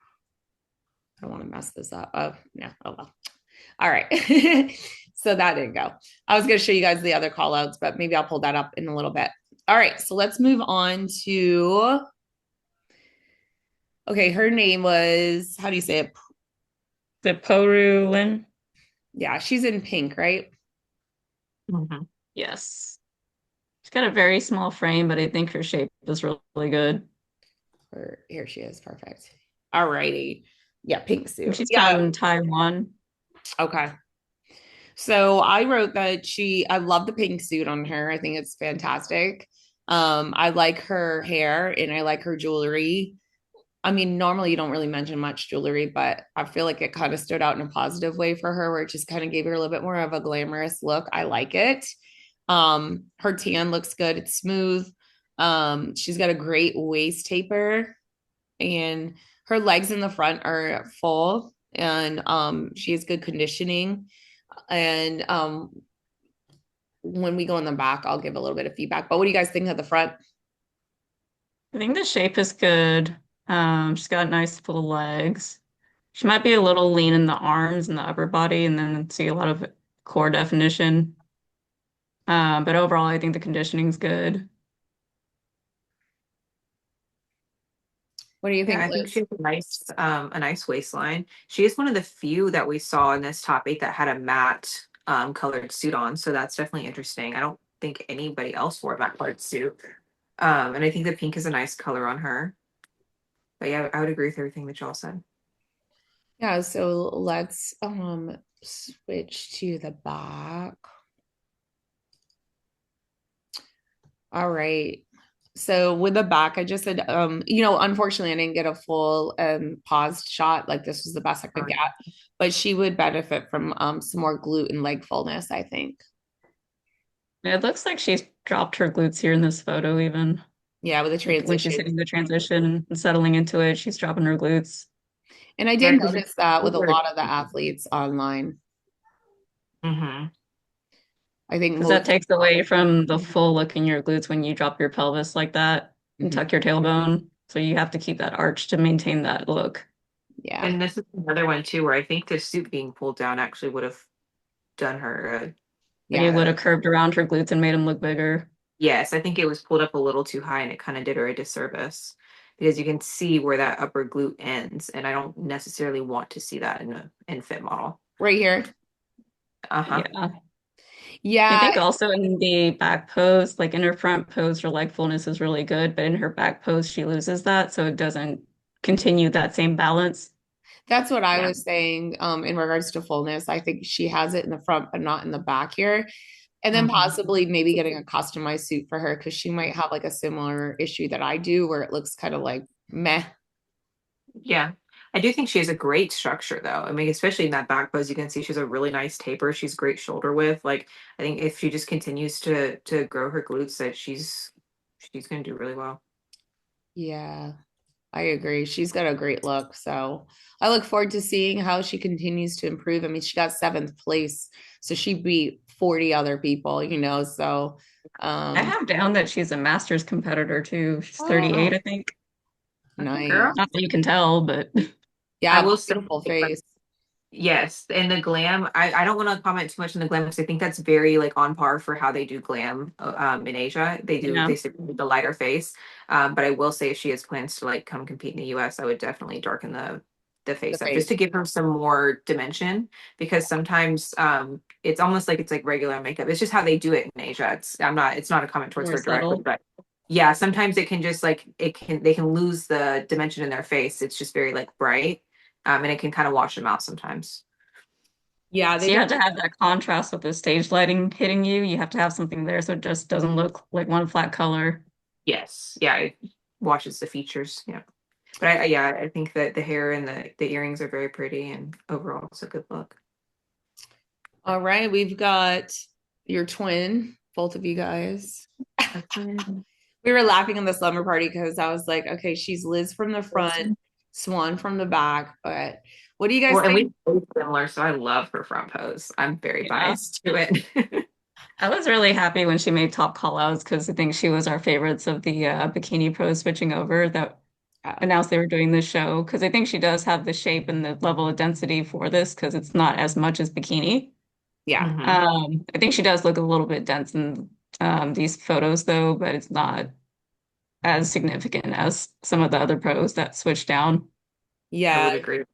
I don't want to mess this up. Oh, no. Oh, well. All right. So that didn't go. I was going to show you guys the other call outs, but maybe I'll pull that up in a little bit. All right. So let's move on to, okay, her name was, how do you say it? The Poru Lin. Yeah, she's in pink, right? Mm-hmm. Yes. She's got a very small frame, but I think her shape is really good. Or here she is. Perfect. All righty. Yeah, pink And suit. she's Yeah. from Taiwan. Okay. So I wrote that I love the pink suit on her. I think it's fantastic. I like her hair and I like her jewelry. I mean, normally you don't really mention much jewelry, but I feel like it kind of stood out in a positive way for her, where it just kind of gave her a little bit more of a glamorous look. I like it. Her tan looks good. It's smooth. She's got a great waist taper, and her legs in the front are full, and she has good conditioning. And when we go in the back, I'll give a little bit of feedback. But what do you guys think of the front? I think the shape is good. She's got nice full legs. She might be a little lean in the arms and the upper body, and then see a lot of core definition. But overall, I think the conditioning's good. What do you Yeah, think, I think Liz? she has a nice waistline. She is one of the few that we saw in this top 8 that had a matte colored suit on. So that's definitely interesting. I don't think anybody else wore a matte colored suit. And I think the pink is a nice color on her. But yeah, I would agree with everything that y'all said. Yeah, so let's switch to the back. All right. So with the back, I just said, unfortunately, I didn't get a full paused shot. Like this was the best I could get, but she would benefit from some more glute and leg fullness, I think. It looks like she's dropped her glutes here in this photo, even. Yeah, with the Like when she's transition. hitting the transition and settling into it, she's dropping her glutes. And I Yeah, did notice that with a lot of the mm-hmm. athletes online. I think Because most. that takes away from the full look in your glutes when you drop your pelvis like that and Mhm. tuck your tailbone. So you have to keep that arch to maintain that look. Yeah. And this is another one too, where I think the suit being pulled down actually would have done her good. Like it would Yeah. have curved around her glutes and made them look bigger. Yes, I think it was pulled up a little too high and it kind of did her a disservice because you can see where that upper glute ends, and I don't necessarily want to see that in a fit model. Right here. Uh-huh. Yeah. I Yeah. think also in the back pose, like in her front pose, her leg fullness is really good, but in her back pose, she loses that. So it doesn't continue that same balance. That's what I Yeah. was saying in regards to fullness. I think she has it in the front, but not in the back here. And then Mhm. possibly maybe getting a customized suit for her because she might have like a similar issue that I do where it looks kind of like meh. Yeah. I do think she has a great structure though. I mean, especially in that back pose, you can see she has a really nice taper. She's great shoulder width. Like I think if she just continues to grow her glutes, that she's gonna do really well. Yeah, I agree. She's got a great look. So I look forward to seeing how she continues to improve. I mean, she got seventh place, so she beat 40 other people, So, I um, have down that she's a masters competitor too. She's oh, 38, I think. Okay, girl. nice. Not that you can tell, but I Yeah, will say, beautiful face. yes, and the glam. I don't want to comment too much on the glam because I think that's very like on par for how they do glam in Asia. yeah. They stick with the lighter face. But I will say if she has plans to like come compete in the US, I would definitely darken the The face up just face. to give her some more dimension because sometimes it's almost like it's like regular makeup. It's just how they do it in Asia. It's not a comment towards More her directly, subtle. but yeah, sometimes it can just like they can lose the dimension in their face. It's just very like bright. And it can kind of wash them out sometimes. Yeah, they So you have to definitely. have that contrast with the stage lighting hitting you. You have to have something there so it just doesn't look like one flat color. Yes. Yeah, it washes the features. Yeah. But yeah, I think that the hair and the earrings are very pretty and overall it's a good look. All right, we've got your twin, both of you guys. Okay. We were laughing in the slumber party because I was like, okay, she's Liz from the front, Swan from the back. But what do you guys Well, and think? we both similar, so I love her front pose. I'm very Yeah. biased to it. I was really happy when she made top call outs because I think she was our favorites of the bikini pros switching over that Uh, announced they were doing this show because I think she does have the shape and the level of density for this because it's not as much as bikini. yeah, Hmm. I think she does look a little bit dense in these photos though, but it's not as significant as some of the other pros that switch down. I yeah, would agree.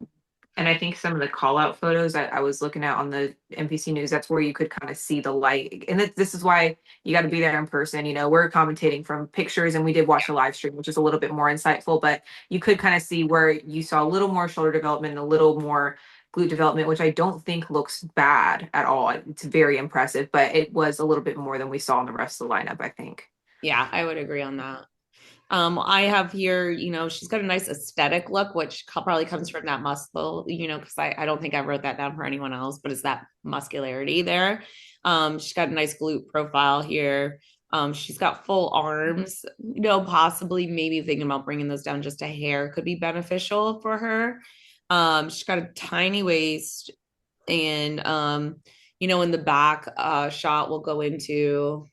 And I think some of the call out photos that I was looking at on the NPC News, that's where you could kind of see the light. And this is why you got to be there in person. You know, we're commentating from pictures and we did watch the live stream, which is a little bit more insightful, but you could kind of see where you saw a little more shoulder development and a little more glute development, which I don't think looks bad at all. It's very impressive, but it was a little bit more than we saw in the rest of the lineup, I think. yeah, I would agree on that. I have here, she's got a nice aesthetic look, which probably comes from that muscle, because I don't think I wrote that down for anyone else, but it's that muscularity there. She's got a nice glute profile here. She's got full arms, possibly maybe thinking about bringing those down just a hair could be beneficial for her. She's got a tiny waist and, in the back shot, we'll go into,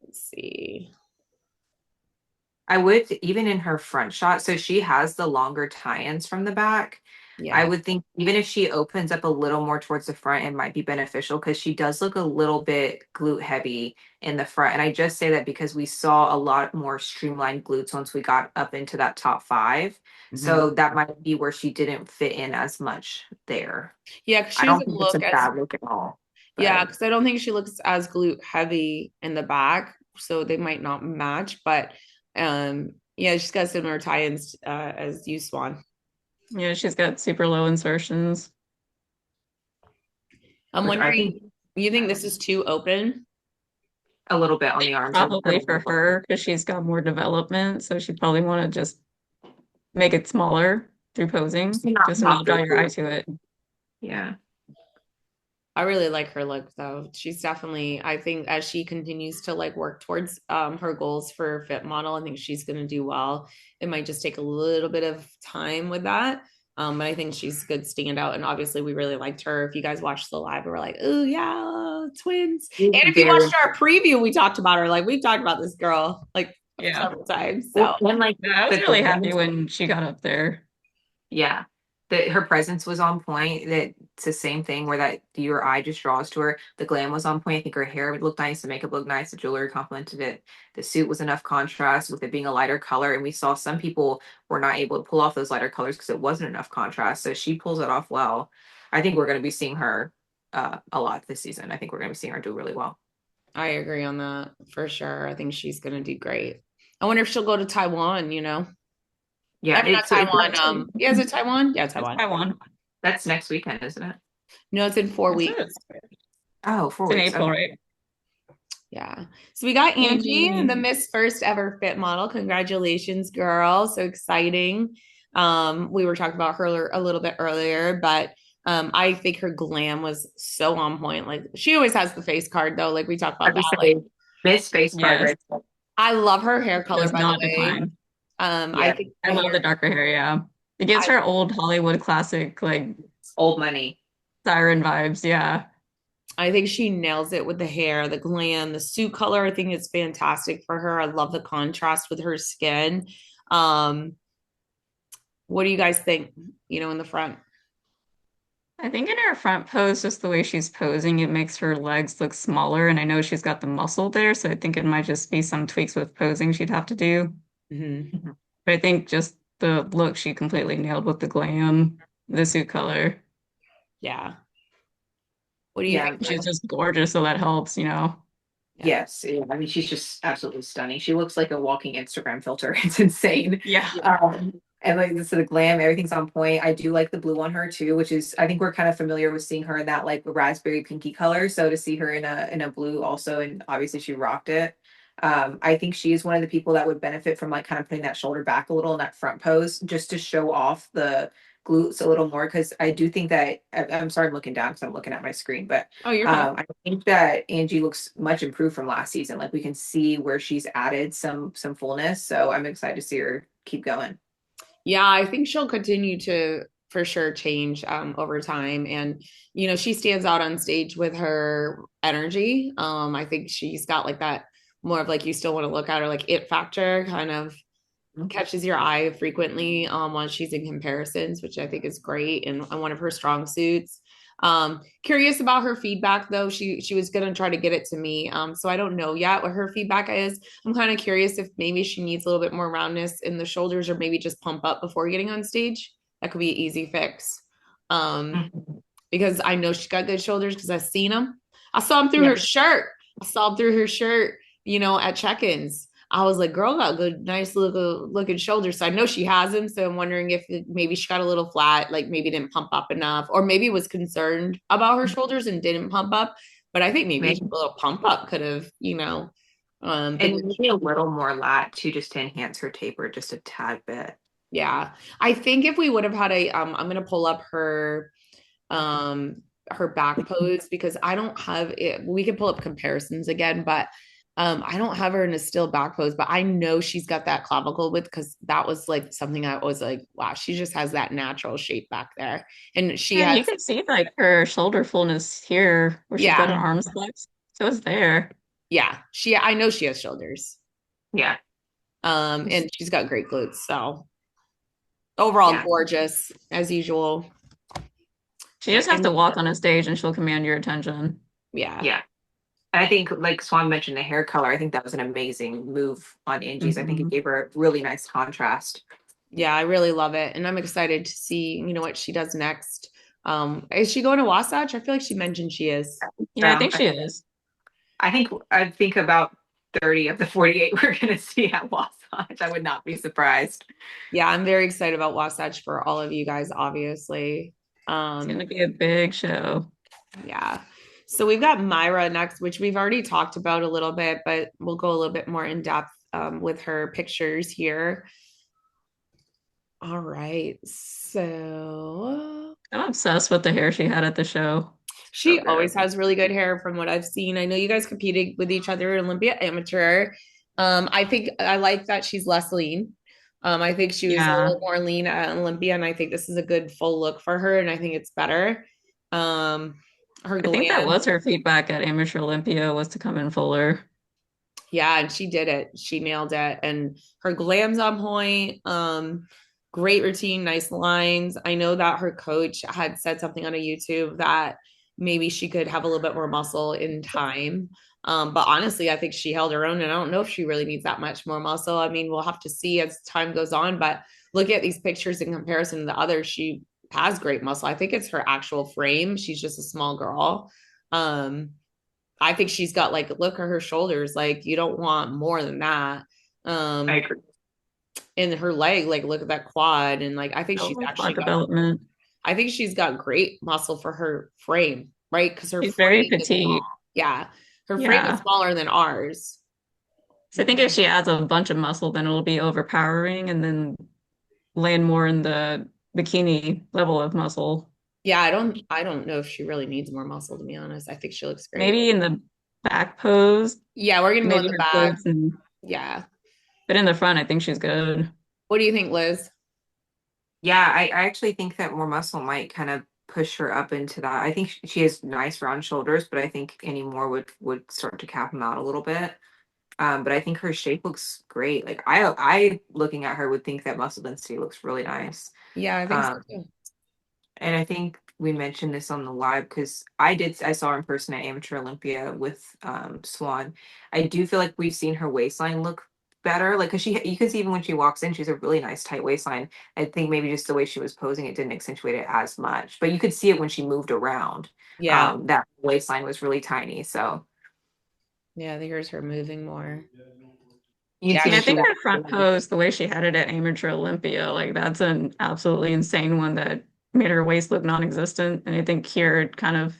let's see. I would even in her front shot, so she has the longer tie-ins from the back. I Yeah. would think even if she opens up a little more towards the front, it might be beneficial because she does look a little bit glute heavy in the front. And I just say that because we saw a lot more streamlined glutes once we got up into that top five. Mhm. So that might be where she didn't fit in as much there. Yeah, because I she don't doesn't think it's a look as bad look at all. yeah, But because I don't think she looks as glute heavy in the back, so they might not match. But yeah, she's got similar tie-ins as you, Swan. Yeah, she's got super low insertions. I'm which I wondering, think you think this is too open? a little bit on the arms and Probably for her because she's got more development, so she'd probably want to just make it smaller through posing, not just to not pop draw those your eye glutes. to it. Yeah. I really like her look though. She's definitely, I think as she continues to like work towards her goals for fit model, I think she's gonna do well. It might just take a little bit of time with that. But I think she's a good standout. And obviously we really liked her. If you guys watched the live, we were like, oh yeah, twins. And if you Very watched our preview, we talked about her. Like we've talked about this girl like Yeah. several times. well, So and like Yeah, I was the really happy glam, when she got up there. yeah, that her presence was on point. That it's the same thing where that your eye just draws to her. The glam was on point. I think her hair would look nice, the makeup looked nice, the jewelry complemented it. The suit was enough contrast with it being a lighter color, and we saw some people were not able to pull off those lighter colors because it wasn't enough contrast. So she pulls it off well. I think we're going to be seeing her a lot this season. I think we're going to be seeing her do really well. I agree on that for sure. I think she's gonna do great. I wonder if she'll go to Taiwan. I Yeah, mean, not Taiwan. Yeah, is it Taiwan? Yeah, That's Taiwan. Taiwan. that's next weekend, isn't it? No, it's in four Is weeks. it? Oh, It's in 4 weeks. April, Okay. right? Yeah. So we got Angie, the Maybe. Miss First Ever Fit model. Congratulations, girl. So exciting. We were talking about her a little bit earlier, but I think her glam was so on point. Like she always has the face card though. Like we talked I about that. just Like say Miss Face Card Yes, right there. I love her hair color, does by the not way. decline. I Yeah, think I the love the hair, darker hair, yeah. It gives I her old Hollywood classic, like old money. siren vibes, yeah. I think she nails it with the hair, the glam, the suit color. I think it's fantastic for her. I love the contrast with her skin. Um, what do you guys think, in the front? I think in her front pose, just the way she's posing, it makes her legs look smaller. And I know she's got the muscle there, so I think it might just be some tweaks with posing she'd have to do. Mhm. Mhm. But I think just the look she completely nailed with the glam, the suit color. Yeah. What do you Yeah. think, She's Liz? just gorgeous, so that helps, you know. Yeah. Yes, yeah, I mean, she's just absolutely stunning. She looks like a walking Instagram filter. It's insane. Yeah. And like this the glam, everything's on point. I do like the blue on her too, which is I think we're kind of familiar with seeing her in that like raspberry pinky color. So to see her in a blue also, and obviously she rocked it. I think she is one of the people that would benefit from like kind of putting that shoulder back a little in that front pose just to show off the glutes a little more because I do think that I'm sorry I'm looking down because I'm looking at my screen, but Oh, you're fine. I think that Angie looks much improved from last season. Like we can see where she's added some fullness. So I'm excited to see her keep going. Yeah, I think she'll continue to for sure change over time. And, she stands out on stage with her energy. I think she's got like that more of like you still want to look at her like it factor kind of catches your eye frequently when she's in comparisons, which I think is great and one of her strong suits. Curious about her feedback though. She was gonna try to get it to me. So I don't know yet what her feedback is. I'm kind of curious if maybe she needs a little bit more roundness in the shoulders or maybe just pump up before getting on stage. That could be an easy fix. Mhm. Because I know she got good shoulders because I've seen them. I saw them through Yeah. her shirt. I saw them through her shirt, at check-ins. I was like, girl got good, nice looking shoulders. So I know she has them. So I'm wondering if maybe she got a little flat, like maybe didn't pump up enough, or maybe was concerned about her shoulders and didn't pump up. But I think maybe Maybe. a little pump up could have, but And maybe a little more lat too, just to enhance her taper just a tad bit. yeah, I think if we would have had I'm gonna pull up um her back pose because I don't have it. We could pull up comparisons again, but I don't have her in a still back pose, but I know she's got that clavicle width because that was like something I was like, wow, she just has that natural shape back there. And she Yeah, has, you can see like her shoulder fullness here where she's got her yeah, arms flexed. So it's there. yeah, I know she has shoulders. Yeah. And she's got great glutes. So overall Yeah. gorgeous as usual. She just has And to walk on a stage and she'll command your attention. Yeah. yeah. And I think like Swan mentioned the hair color, I think that was an amazing move on Angie's. I think it Mhm. gave her a really nice contrast. Yeah, I really love it. And I'm excited to see, what she does next. Is she going to Wasatch? I feel like she mentioned she is. Yeah, I So think she is. I think about 30 of the 48 we're gonna see at Wasatch. I would not be surprised. Yeah, I'm very excited about Wasatch for all of you guys, obviously. It's Um, gonna be a big show. yeah. So we've got Myra next, which we've already talked about a little bit, but we'll go a little bit more in depth with her pictures here. All right. So I'm obsessed with the hair she had at the show. So she good. always has really good hair from what I've seen. I know you guys competed with each other in Olympia Amateur. I think I like that she's less lean. I think she was a Yeah. little more lean at Olympia, and I think this is a good full look for her, and I think it's better. Um, her I think that glam, was her feedback at Amateur Olympia was to come in fuller. yeah, and she did it. She nailed it, and her glam's on point. Great routine, nice lines. I know that her coach had said something on a YouTube that maybe she could have a little bit more muscle in time. But honestly, I think she held her own, and I don't know if she really needs that much more muscle. I mean, we'll have to see as time goes on. But look at these pictures in comparison to the others. She has great muscle. I think it's her actual frame. She's just a small girl. Um, I think she's got like look at her shoulders. Like you don't want more than that. I Um, agree. and her leg, like look at that quad, and like I think she's Oh, actually quad got. development. I think she's got great muscle for her frame, right? Because her She's very frame is small. petite. Yeah, her frame is Yeah. smaller than ours. So I think if she adds a bunch of muscle, then it'll be overpowering and then land more in the bikini level of muscle. Yeah, I don't know if she really needs more muscle to be honest. I think she looks great. Maybe in the back pose, Yeah, we're gonna go in maybe the her back. glutes and Yeah. but in the front, I think she's good. What do you think, Liz? Yeah, I actually think that more muscle might kind of push her up into that. I think she has nice round shoulders, but I think any more would start to cap them out a little bit. But I think her shape looks great. Like I looking at her would think that muscle density looks really nice. Yeah, I think so Um, too. and I think we mentioned this on the live because I saw her in person at Amateur Olympia with Swan. I do feel like we've seen her waistline look better. Like, cause you can see even when she walks in, she's a really nice tight waistline. I think maybe just the way she was posing, it didn't accentuate it as much, but you could see it when she moved around. Yeah. That waistline was really tiny. So Yeah, here's her moving more. you can Yeah, see And I when she think walked her front in. pose, the way she had it at Amateur Olympia, like that's an absolutely insane one that made her waist look non-existent. And I think here it kind of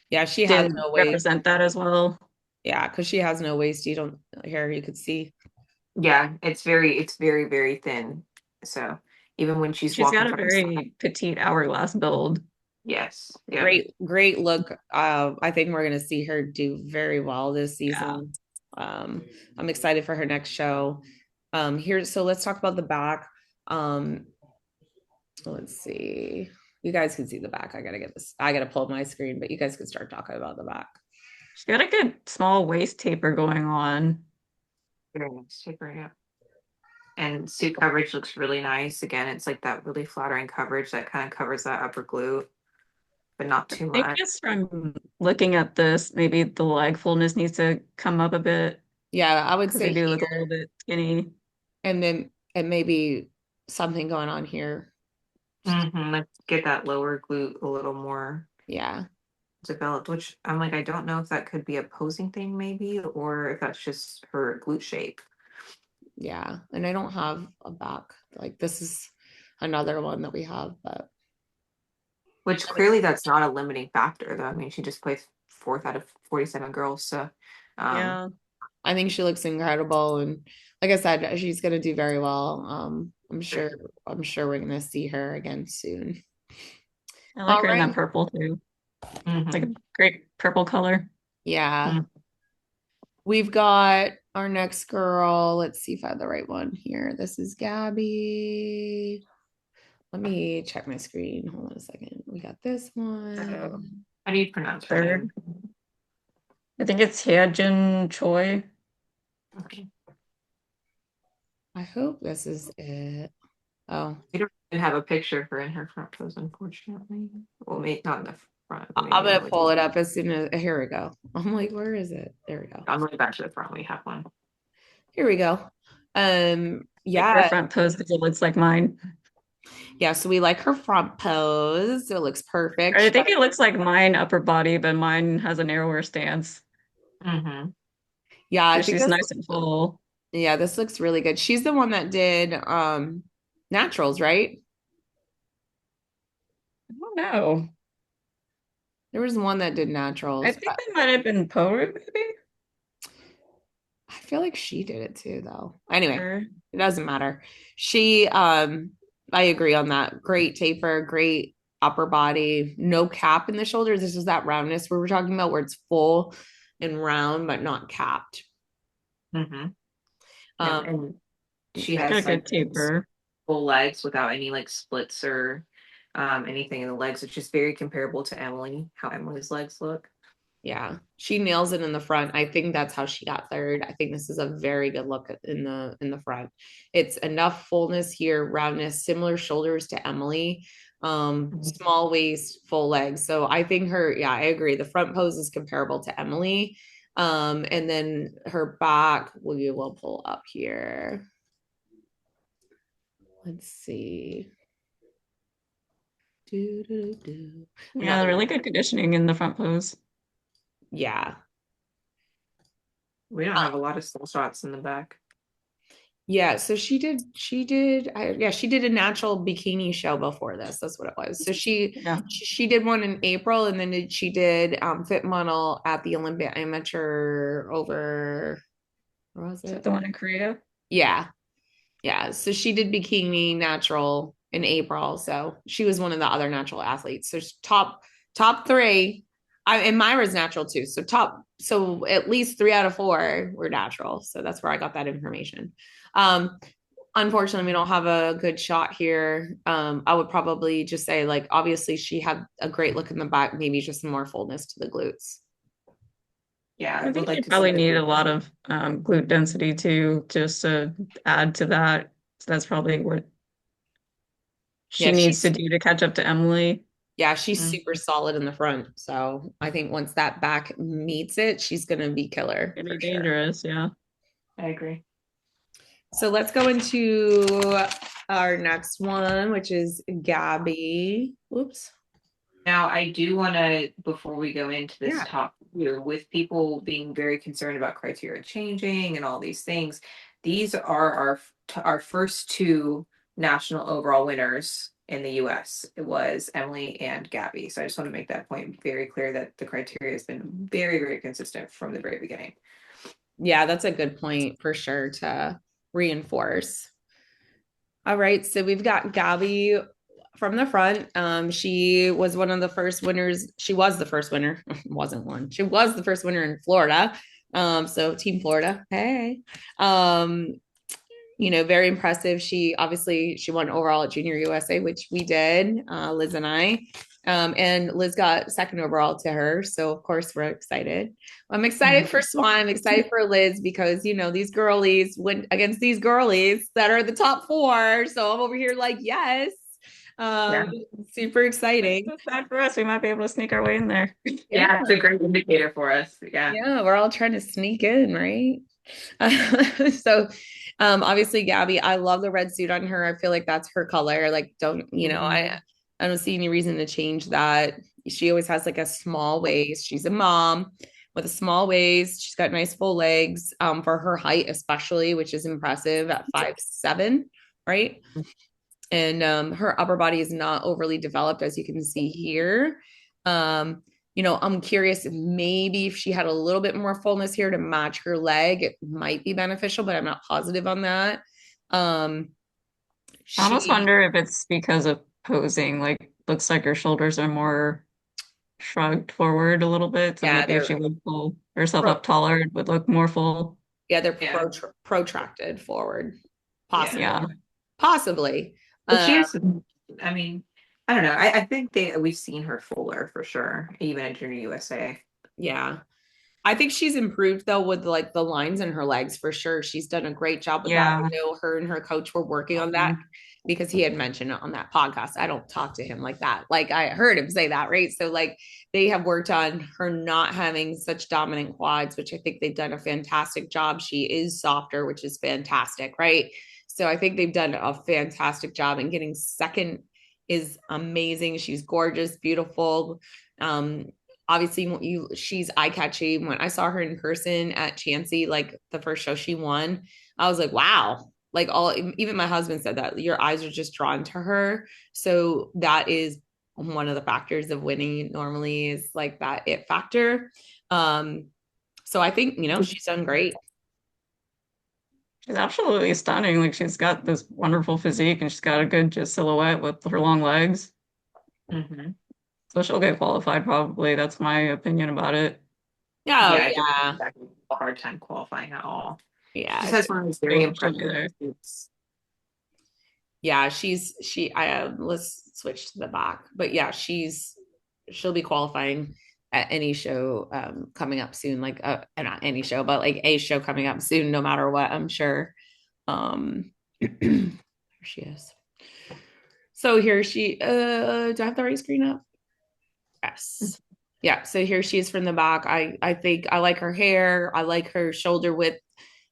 yeah, she has didn't no waist. represent that as well. Yeah, because she has no waist. You don't here you could see. Yeah, it's very, very thin. So even when she's She's walking got a from the side, very petite hourglass build. yes, yeah. Great look. I think we're gonna see her do very well this Yeah. season. I'm excited for her next show. Here, so let's talk about the back. Um, let's see. You guys can see the back. I gotta get this. I gotta pull up my screen, but you guys can start talking about the back. She's got a good small waist taper going on. Very nice taper, yeah. And suit coverage looks really nice. Again, it's like that really flattering coverage that kind of covers that upper glute, but not I too think much. just from looking at this, maybe the leg fullness needs to come up a bit Yeah, I would because they say do look a little here, bit skinny. and then and maybe something going on here. Let's get that lower glute a little more Yeah, developed, which I'm like, I don't know if that could be a posing thing, maybe, or if that's just her glute shape. yeah. And I don't have a back. Like this is another one that we have, but Which clearly that's not a limiting factor, though. I mean, she just placed fourth out of 47 girls, so um, Yeah. I think she looks incredible. And like I said, she's gonna do very well. I'm sure we're gonna see her again soon. I like All her in that right. purple too. It's like mhm. a great purple color. Yeah. Mm. We've got our next girl. Let's see if I have the right one here. This is Gabby. Let me check my screen. Hold on a second. We got this So, one. how do you pronounce her Third. name? I think it's Hyejin Choi. Okay. I hope this is it. Oh, We don't even have a picture of her in her front pose, unfortunately. Well, maybe not in the front, but I'm maybe gonna on pull it up as soon as here we go. I'm like, where is it? There we go. on the way back to the front. We have one. Here we go. Like her Yeah, front pose because it looks like mine. yeah. So we like her front pose. It looks Or perfect. I think it looks like mine upper body, but mine has a narrower stance. Mm-hmm. Yeah, I So think she's this. nice and full. Yeah, this looks really good. She's the one that did naturals, right? I don't know. There was one that did I naturals, think but that might have been Poe, maybe. I feel like she did it too, though. Anyway, Or it doesn't matter. She, I agree on that. Great taper, great upper body, no cap in the shoulders. This is that roundness we were talking about, where it's full and round, but not capped. Mm-hmm. Yeah, Um, and she she's got a has like good taper. full legs without any like splits or anything in the legs, which is very comparable to Emily, how Emily's legs look. yeah, she nails it in the front. I think that's how she got third. I think this is a very good look in the front. It's enough fullness here, roundness, similar shoulders to Emily. Mhm. Small waist, full legs. So I think her, yeah, I agree. The front pose is comparable to Emily. And then her back, we will pull up here. Let's see. Do, do, do. Yeah, Another, really good conditioning in the front pose. yeah. We don't have a lot of still shots in the back. Yeah, so she did a natural bikini show before this. That's what it was. So Yeah. she did one in April, and then she did fit model at the Olympia amateur over, where was Is that it? the one in Korea? Yeah. Yeah. So she did bikini natural in April. So she was one of the other natural athletes. So top three. And Myra's natural too. So at least 3 out of 4 were natural. So that's where I got that information. Um, unfortunately, we don't have a good shot here. I would probably just say, like, obviously she had a great look in the back, maybe just some more fullness to the glutes. Yeah, I I would think like you to see probably the need group. a lot of glute density too, just to add to that. So that's probably what she Yeah, needs to do to catch up to Emily. she's Mm. super solid in the front. So I think once that back meets it, she's gonna be killer It'd for be sure. dangerous, yeah. I agree. So let's go into our next one, which is Gabby. Whoops. Now, I do want to, before we go into this Yeah. top here, with people being very concerned about criteria changing and all these things, these are our first two national overall winners in the U.S. It was Emily and Gabby. So I just want to make that point very clear that the criteria has been very, very consistent from the very beginning. Yeah, that's a good point for sure to reinforce. All right, so we've got Gabby from the front. She was one of the first winners. She was the first winner. Wasn't one. She was the first winner in Florida. So Team Florida. Hey. Um, very impressive. She won overall at Junior USA, which we did, Liz and I. And Liz got second overall to her. So of course we're excited. I'm excited for Xuan. I'm excited for Liz because these girlies went against these girlies that are the top four. So I'm over here like, yes. Yeah. Super exciting. It's bad for us. We might be able to sneak our way in there. Yeah. Yeah, it's a great indicator for us. Yeah. Yeah, we're all trying to sneak in, right? So obviously Gabby, I love the red suit on her. I feel like that's her color. Like I don't see any reason to change that. She always has like a small waist. She's a mom with a small waist. She's got nice full legs for her height especially, which is impressive at 5'7", right? And her upper body is not overly developed as you can see here. Um I'm curious if maybe if she had a little bit more fullness here to match her leg, it might be beneficial, but I'm not positive on that. Um, I almost she, wonder if it's because of posing. Like, looks like her shoulders are more shrugged forward a little bit. So yeah, maybe if she would pull herself up taller, it would look more full. they're Yeah. protracted forward, Yeah. possibly, Yeah. possibly. But Uh, she is, I mean, I don't know. I think we've seen her fuller for sure, even at Junior USA. yeah. I think she's improved though with like the lines in her legs for sure. She's done a great job with that. I Yeah. know her and her coach were working on that because he had mentioned it on that podcast. I don't talk to him like that. Like I heard him say that, right? So like they have worked on her not having such dominant quads, which I think they've done a fantastic job. She is softer, which is fantastic, right? So I think they've done a fantastic job, and getting second is amazing. She's gorgeous, beautiful. Um, Obviously she's eye-catchy. When I saw her in person at Chansey, like the first show she won, I was like, wow. Like even my husband said that your eyes are just drawn to her. So that is one of the factors of winning normally, is like that it factor. um so I think she's done great. She's absolutely stunning. Like, she's got this wonderful physique and she's got a good just silhouette with her long legs. Mm-hmm. So she'll get qualified probably. That's my opinion about it. Oh Yeah, I don't yeah, have a hard time qualifying at all. She yeah. just has one of those very She'll be impressive there. suits. Yeah, let's switch to the back. But yeah, she'll be qualifying at any show coming up soon, like not any show, but like a show coming up soon, no matter what, I'm sure. There she is. So here do I have the right screen up? Yes. Yeah, so here she is from the back. I think I like her hair. I like her shoulder width.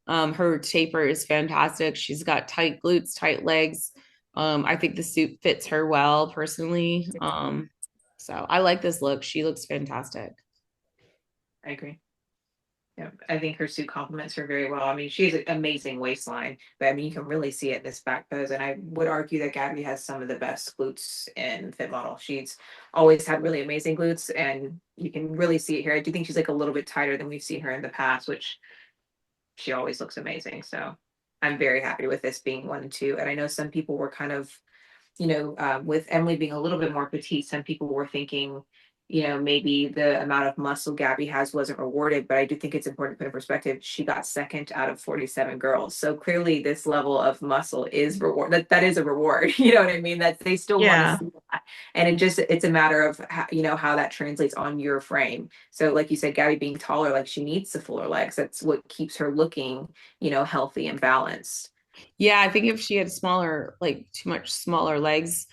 Her taper is fantastic. She's got tight glutes, tight legs. I think the suit fits her well personally. So I like this look. She looks fantastic. I agree. Yeah, I think her suit complements her very well. I mean, she has an amazing waistline, but I mean, you can really see it in this back pose. And I would argue that Gabby has some of the best glutes in Fit Model. She's always had really amazing glutes, and you can really see it here. I do think she's like a little bit tighter than we've seen her in the past, which she always looks amazing. So I'm very happy with this being 1 and 2. And I know some people were kind of, with Emily being a little bit more petite, some people were thinking, maybe the amount of muscle Gabby has wasn't rewarded. But I do think it's important to put in perspective. She got second out of 47 girls. So clearly this level of muscle is reward. That is a reward. You know what I mean? That they still want to Yeah. see that. And it's a matter of how that translates on your frame. So like you said, Gabby being taller, like she needs the fuller legs. That's what keeps her looking, healthy and balanced. Yeah, I think if she had too much smaller legs,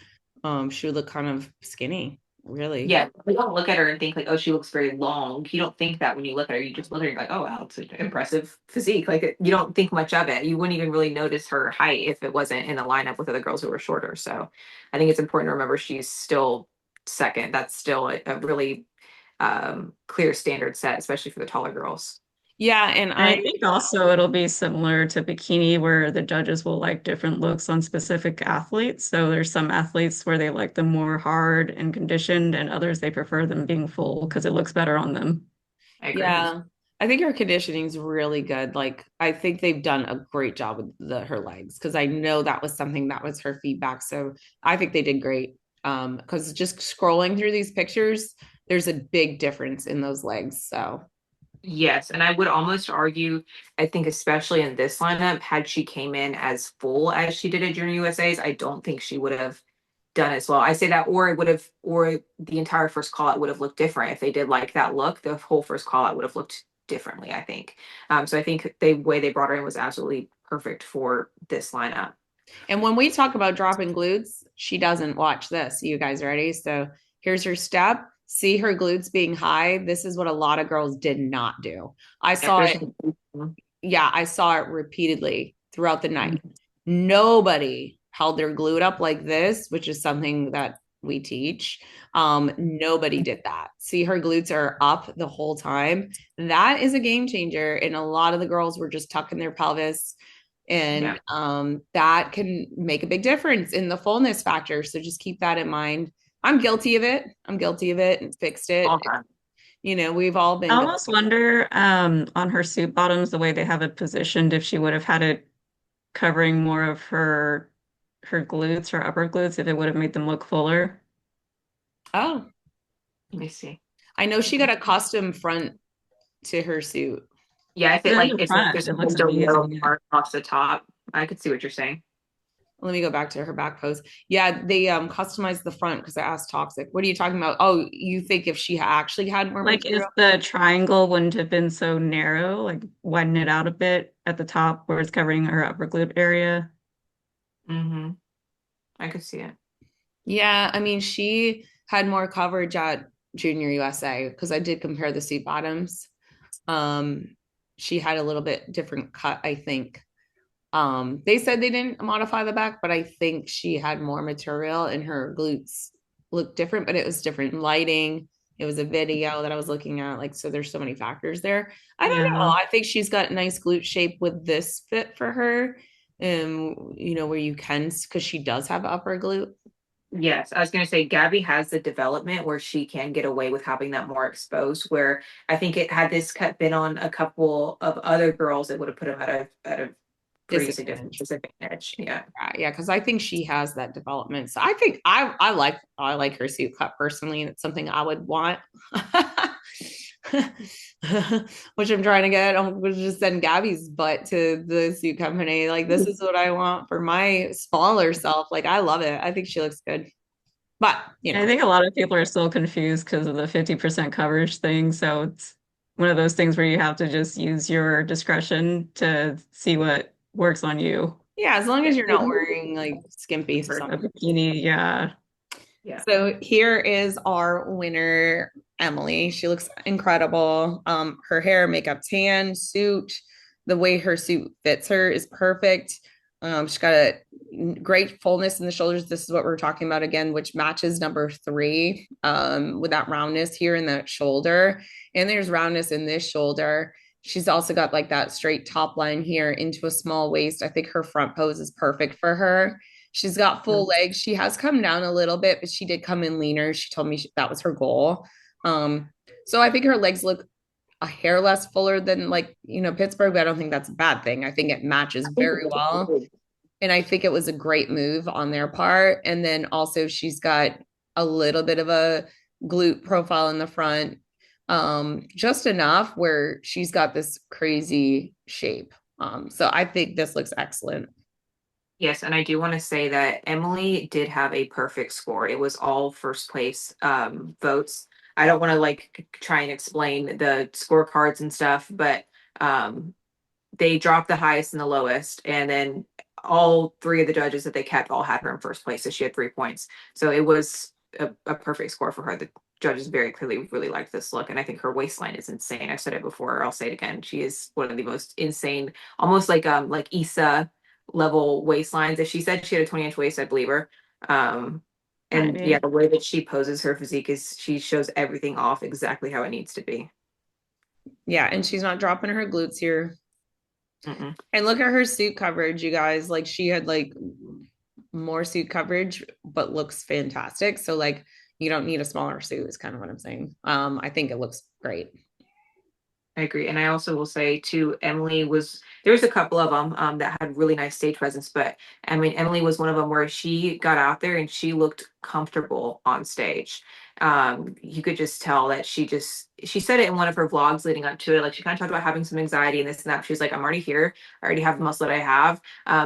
she would look kind of skinny. Really? Yeah, we don't look at her and think like, oh, she looks very long. You don't think that when you look at her. You just look at her and you're like, oh, wow, it's an impressive physique. Like you don't think much of it. You wouldn't even really notice her height if it wasn't in a lineup with other girls who were shorter. So I think it's important to remember she's still second. That's still a really clear standard set, especially for the taller girls. Yeah, and And I I think also it'll be similar to bikini where the judges will like different looks on specific athletes. So there's some athletes where they like them more hard and conditioned, and others they prefer them being full because it looks better on them. I agree. yeah, I think her conditioning's really good. Like I think they've done a great job with her legs because I know that was something that was her feedback. So I think they did great. Because just scrolling through these pictures, there's a big difference in those legs. So Yes, and I would almost argue, I think especially in this lineup, had she came in as full as she did at Junior USA's, I don't think she would have done as well. I say that, or it would have, or the entire first call out would have looked different. If they did like that look, the whole first call out would have looked differently, I think. So I think the way they brought her in was absolutely perfect for this lineup. and when we talk about dropping glutes, she doesn't watch this. You guys ready? So here's her step. See her glutes being high. This is what a lot of girls did not do. I If saw there's it. Yeah, I saw it repeatedly throughout the night. Nobody held their glute up like this, which is something that we teach. Nobody did that. See, her glutes are up the whole time. That is a game changer. And a lot of the girls were just tucking their pelvis. yeah, And that can make a big difference in the fullness factor. So just keep that in mind. I'm guilty of it. I'm guilty of it and fixed it. all time. We've all I been guilty. almost wonder on her suit bottoms, the way they have it positioned, if she would have had it covering more of her glutes, her upper glutes, if it would have made them look fuller. Oh, Let me see. I know she got a custom front to her suit. Yeah, if it Then like the it's like front, this it looks window yellow amazing. part across the top, I could see what you're saying. Let me go back to her back pose. Yeah, they customized the front because I asked Toxic. What are you talking about? Oh, you think if she actually had more Like, material? is the triangle wouldn't have been so narrow, like widen it out a bit at the top where it's covering her upper glute area? Mm-hmm. I could see it. Yeah, I mean, she had more coverage at Junior USA because I did compare the seat bottoms. Um, she had a little bit different cut, I think. They said they didn't modify the back, but I think she had more material and her glutes looked different, but it was different lighting. It was a video that I was looking at. Like, so there's so many factors there. I don't know. Yeah. I think she's got nice glute shape with this fit for her. Where you can, because she does have upper glute. Yes, I was going to say Gabby has the development where she can get away with having that more exposed. Where I think it had this cut been on a couple of other girls, it would have put them at a pretty significant Disadvantage. disadvantage. Yeah. Yeah, because I think she has that development. So I think I like her suit cut personally, and it's something I would want. Which I'm trying to get. I'm going to just send Gabby's butt to the suit company. Like, this is what I want for my smaller self. Like, I love it. I think she looks good. But, I think a lot of people are still confused because of the 50% coverage thing. So it's one of those things where you have to just use your discretion to see what works on you. yeah, as long as you're not wearing like skimpy stuff. A bikini, yeah. Yeah. So here is our winner, Emily. She looks incredible. Her hair, makeup, tan, suit, the way her suit fits her is perfect. She's got a great fullness in the shoulders. This is what we're talking about again, which matches number 3 with that roundness here in the shoulder. And there's roundness in this shoulder. She's also got like that straight top line here into a small waist. I think her front pose is perfect for her. She's got full legs. She has come down a little bit, but she did come in leaner. She told me that was her goal. So I think her legs look a hair less fuller than Pittsburgh, but I don't think that's a bad thing. I think it matches very well. And I think it was a great move on their part. And then also she's got a little bit of a glute profile in the front, just enough where she's got this crazy shape. So I think this looks excellent. Yes, and I do want to say that Emily did have a perfect score. It was all first place votes. I don't want to like try and explain the scorecards and stuff, but um, they dropped the highest and the lowest, and then all 3 of the judges that they kept all had her in first place, so she had 3 points. So it was a perfect score for her. The judges very clearly really liked this look, and I think her waistline is insane. I've said it before, I'll say it again. She is one of the most insane, almost like Issa level waistlines. If she said she had a 20-inch waist, I'd believe her. And yeah, the way that she poses her physique is she shows everything off exactly how it needs to be. Yeah, and she's not dropping her glutes here. Mm-mm. And look at her suit coverage, you guys. Like she had like more suit coverage, but looks fantastic. So like you don't need a smaller suit, is kind of what I'm saying. I think it looks great. I agree. And I also will say too, there's a couple of them that had really nice stage presence, but I mean, Emily was one of them where she got out there and she looked comfortable on stage. You could just tell that she said it in one of her vlogs leading up to it. Like she kind of talked about having some anxiety and this and that. She was like, I'm already here. I already have the muscle that I have.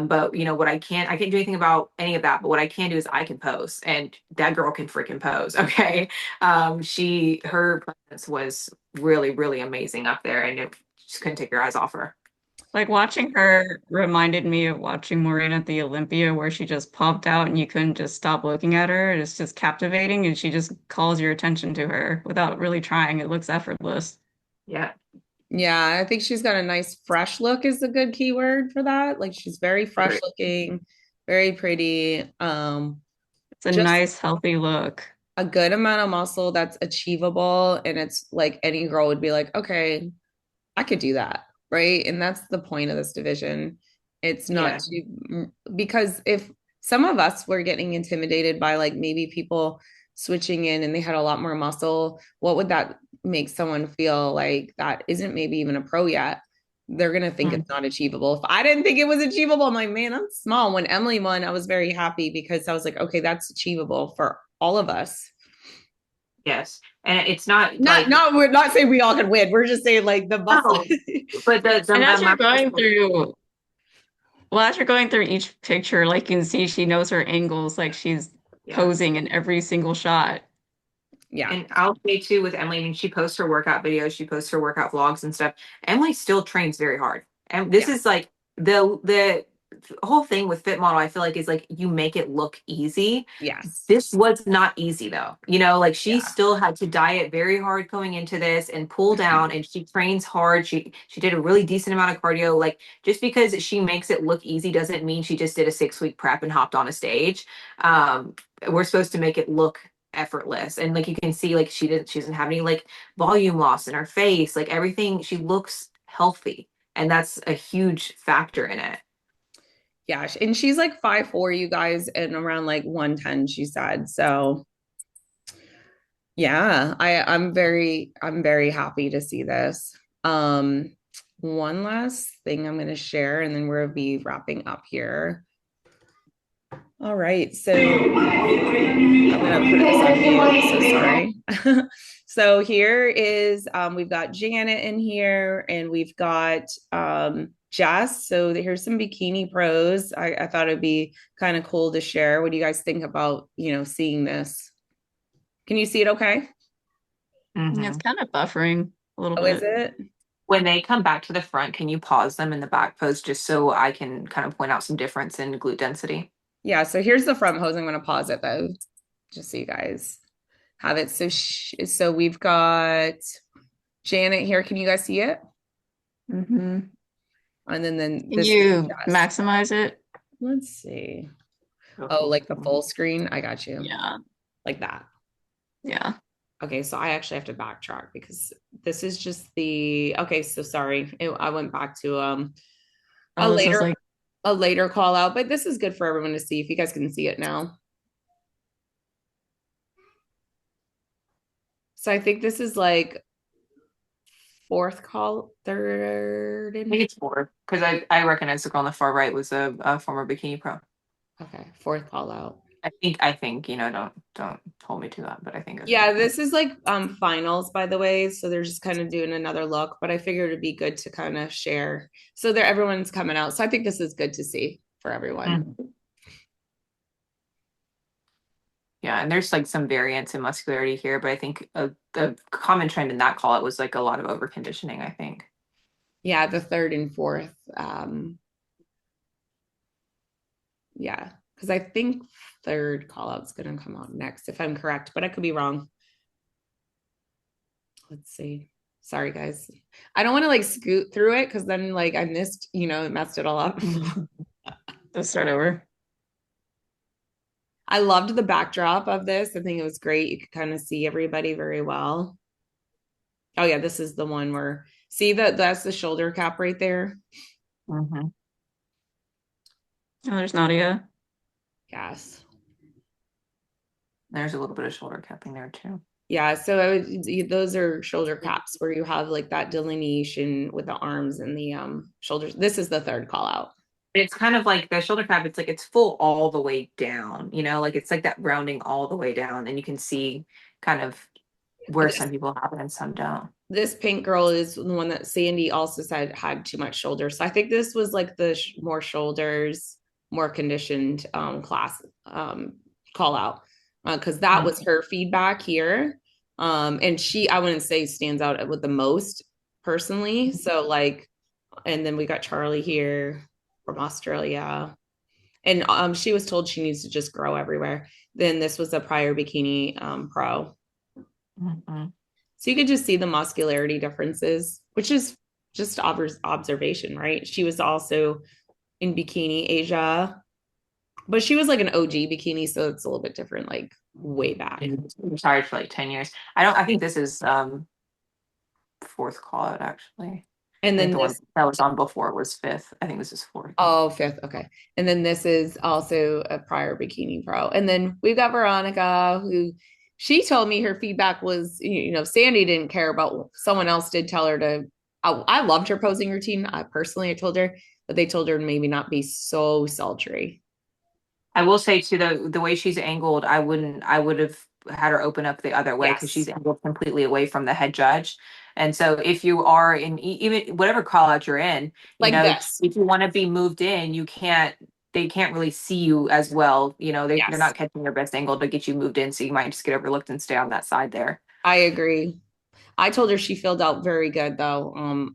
But you know what I can't do anything about any of that. But what I can do is I can pose, and that girl can freaking pose. Okay. Her presence was really, really amazing up there, and it just couldn't take your eyes off her. Like watching her reminded me of watching Maureen at the Olympia, where she just popped out and you couldn't just stop looking at her. It's just captivating, and she just calls your attention to her without really trying. It looks effortless. Yeah. Yeah, I think she's got a nice fresh look is a good keyword for that. Like she's very fresh Great. looking, very pretty. It's a Just nice, healthy look. a good amount of muscle that's achievable. And it's like any girl would be like, okay, I could do that. Right. And that's the point of this division. It's not Yeah. to, because if some of us were getting intimidated by like maybe people switching in and they had a lot more muscle, what would that make someone feel like that isn't maybe even a pro yet? They're going to think Mm. it's not achievable. If I didn't think it was achievable, I'm like, man, I'm small. When Emily won, I was very happy because I was like, okay, that's achievable for all of us. Yes. And it's not Not, like not, we're not saying we all can win. We're just saying like the muscle. no, but And as you're my going through, well, as you're going through each picture, like you can see she knows her angles, like she's yeah. posing in every single shot. Yeah. And I'll say too with Emily, I mean, she posts her workout videos, she posts her workout vlogs and stuff. Emily still trains very hard. And this Yeah. is like the whole thing with Fit Model, I feel like is like you make it look easy. Yes. This was not easy though. You know, like she Yeah. still had to diet very hard going into this and pull down, and she trains hard. She did a really decent amount of cardio. Like just because she makes it look easy doesn't mean she just did a 6-week prep and hopped on a stage. We're supposed to make it look effortless, and like you can see, like she doesn't have any like volume loss in her face. Like everything, she looks healthy, and that's a huge factor in it. Yeah. And she's like 5'4", you guys, and around like 110, she said. So yeah, I'm very happy to see this. One last thing I'm gonna share, and then we'll be wrapping up here. All right, so I'm gonna put this on mute. So sorry. So here is we've got Janet in here, and we've got Jess. So here's some bikini pros. I thought it'd be kind of cool to share. What do you guys think about seeing this? Can you see it? Okay. Yeah, it's Mhm. kind of buffering a little Oh, is bit. it? When they come back to the front, can you pause them in the back pose just so I can kind of point out some difference in glute density? Yeah. So here's the front pose. I'm gonna pause it though, just so you guys have it. So we've got Janet here. Can you guys see it? Hmm. And then Can this is you Jess. maximize it? Let's see. Go Oh, full like the screen. full screen. I got you. Yeah. Like that. Yeah. Okay, so I actually have to backtrack because this is just the okay, so sorry. I went back to a Oh, this is later like, a later call out, but this is good for everyone to see if you guys can see it now. So I think this is like fourth call, third I think and it's 4 because I recognize the girl on the far right was a former bikini pro. okay, fourth call out. I think don't hold me to that, but I think it's Yeah, 4. this is like finals by the way, so they're just kind of doing another look, but I figured it'd be good to kind of share. So there everyone's coming out. So I think this is good to see for everyone. Mhm. Yeah, and there's like some variance in muscularity here, but I think the common trend in that call it was like a lot of over conditioning, I think. Yeah, the third and fourth. Yeah, because I think third call out's going to come out next, if I'm correct, but I could be wrong. Let's see. Sorry, guys. I don't want to like scoot through it because then like I missed, it messed it all up. Let's start over. I loved the backdrop of this. I think it was great. You could kind of see everybody very well. Oh yeah, this is the one where see that's the shoulder cap right there. Mm-hmm. Oh, there's Nadia. Yes. There's a little bit of shoulder capping there too. Yeah, so those are shoulder caps where you have like that delineation with the arms and the shoulders. This is the third call out. It's kind of like the shoulder cap, it's like it's full all the way down, like it's like that rounding all the way down, and you can see kind of where some people have it and some don't. This pink girl is the one that Sandy also said had too much shoulders. So I think this was like the more shoulders, more conditioned class call out because that was her feedback here. And I wouldn't say stands out with the most personally. So like, and then we got Charlie here from Australia. And she was told she needs to just grow everywhere. Then this was a prior bikini pro. Mm-hmm. So you could just see the muscularity differences, which is just observation, right? She was also in Bikini Asia, but she was like an OG bikini, so it's a little bit different, like way back. Retired for like 10 years. I think this is fourth call out actually. And then the one that was on before was fifth. I think this is fourth. Oh, fifth. Okay. And then this is also a prior bikini pro. And then we've got Veronica, who she told me her feedback was, Sandy didn't care about someone else did tell her to. I loved her posing routine. I told her, but they told her to maybe not be so sultry. I will say too, the way she's angled, I would have had her open up the other way because she's angled completely away from the head judge. And so if you are in even whatever call out you're in, like this, if you want to be moved in, they can't really see you as well. They're not catching their best angle to get you moved in. So you might just get overlooked and stay on that side there. I agree. I told her she filled out very good though.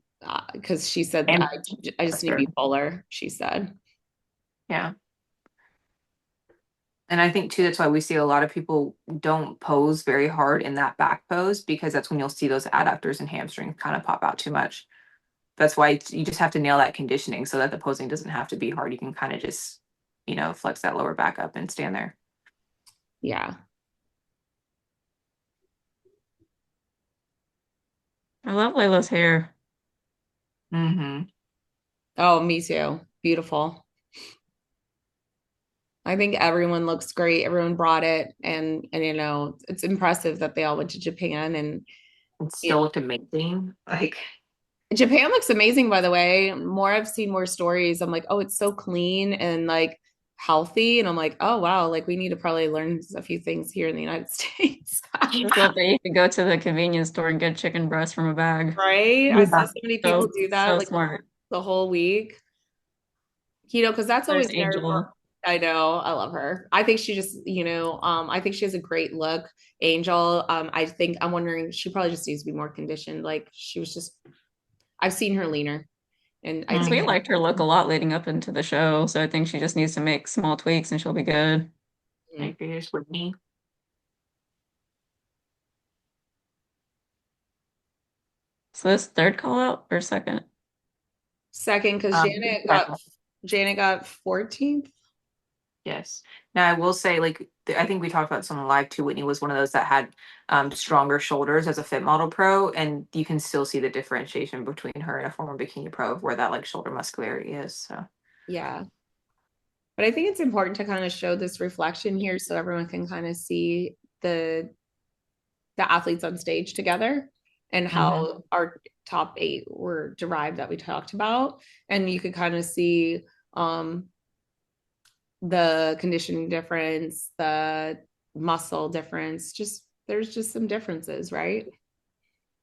Because she said, I just need to be fuller, she said. Yeah. And I think too, that's why we see a lot of people don't pose very hard in that back pose, because that's when you'll see those adductors and hamstrings kind of pop out too much. That's why you just have to nail that conditioning so that the posing doesn't have to be hard. You can kind of just, flex that lower back up and stand there. Yeah. I love Layla's hair. Mm-hmm. Oh, me too. Beautiful. I think everyone looks great. Everyone brought it, and it's impressive that they all went to Japan and it still looked amazing. Like Japan looks amazing, by the way. I've seen more stories. I'm like, oh, it's so clean and like healthy, and I'm like, oh wow, like we need to probably learn a few things here in the United States. I just love that you can go to the convenience store and get chicken breast from a bag. Right? I saw so many people do that So like smart. the whole week. Because that's always there for. I know. I love her. I think she just, I think she has a great look. Angel. I'm wondering, she probably just needs to be more conditioned. Like she was just, I've seen her leaner. And I think we liked her look a lot leading up into the show. So I think she just needs to make small tweaks and she'll be good. I agree with me. So this third call out or second? Second, because Janet got 14th. Yes. Now I will say, like, I think we talked about this on the live too. Whitney was one of those that had stronger shoulders as a fit model pro, and you can still see the differentiation between her and a former bikini pro of where that like shoulder muscularity is. So yeah. But I think it's important to kind of show this reflection here so everyone can kind of see the athletes on stage together and how our top 8 were derived that we talked about. And you could kind of see the conditioning difference, the muscle difference, there's just some differences, right?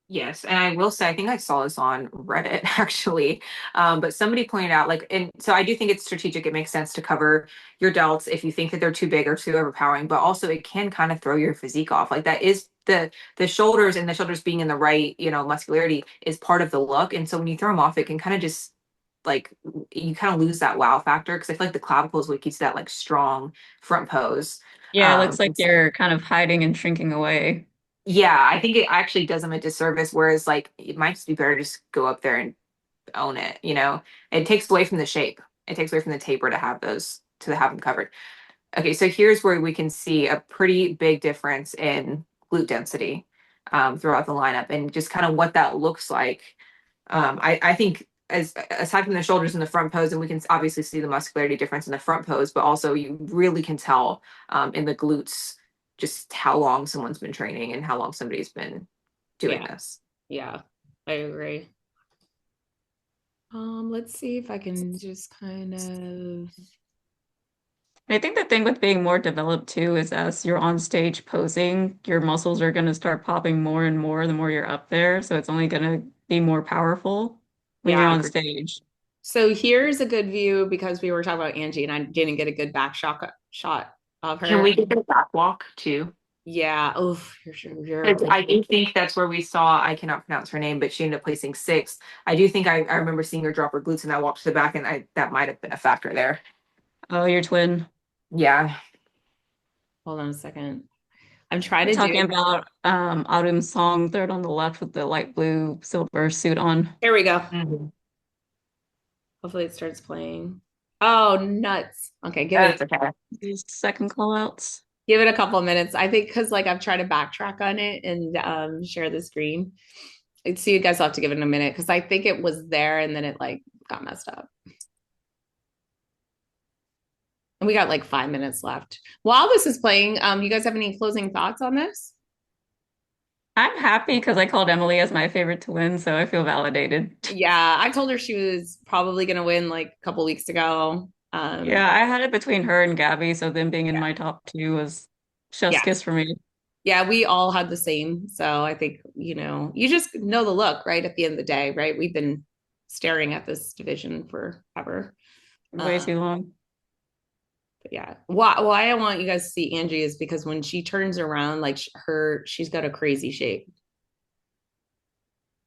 Yes, and I will say, I think I saw this on Reddit actually, but somebody pointed out, like, and so I do think it's strategic. It makes sense to cover your delts if you think that they're too big or too overpowering, but also it can kind of throw your physique off. Like that is the shoulders, and the shoulders being in the right, muscularity is part of the look, and so when you throw them off, it can kind of just like you kind of lose that wow factor because I feel like the clavicle is what keeps that like strong front pose. Yeah, it looks like And so, you're kind of hiding and shrinking away. yeah, I think it actually does them a disservice. Whereas like it might just be better to just go up there and own it. You know, it takes away from the shape. It takes away from the taper to have those to have them covered. Okay, so here's where we can see a pretty big difference in glute density throughout the lineup and just kind of what that looks like. I think as aside from the shoulders and the front pose, and we can obviously see the muscularity difference in the front pose, but also you really can tell in the glutes just how long someone's been training and how long somebody's been doing Yeah. this. Yeah. I agree. Let's see if I can just kind of. I think the thing with being more developed too is as you're on stage posing, your muscles are going to start popping more and more the more you're up there. So it's only going to be more powerful when you're Yeah. on stage. So here's a good view because we were talking about Angie and I didn't get a good back shot of Can her. we get a back walk too? Yeah. Oh, you're 'Cause I do think that's where we saw, I cannot pronounce her name, but she ended up placing sixth. I do think I remember seeing her drop her glutes and that walk to the back, and that might have been a factor there. Oh, your twin. Yeah. hold on a second. I'm trying You're to do. talking about Autumn's song, third on the left with the light blue silver suit on. Here we go. Mhm. Hopefully it starts playing. Oh, nuts. Okay, That's okay. These second call outs. give it a couple of minutes. I think because like I've tried to backtrack on it and share the screen. So you guys will have to give it a minute because I think it was there and then it like got messed up. And we got like 5 minutes left. While this is playing, you guys have any closing thoughts on this? I'm happy because I called Emily as my favorite to win, so I feel validated. Yeah, I told her she was probably gonna win like a couple weeks ago. Yeah, I had it between her and Gabby, so them being in Yeah, my top two was chef's yeah, kiss for me. yeah. We all had the same, so I think you just know the look, right? At the end of the day, right? We've been staring at this division forever. Way Um, too long. but yeah, why I want you guys to see Angie is because when she turns around, like she's got a crazy shape.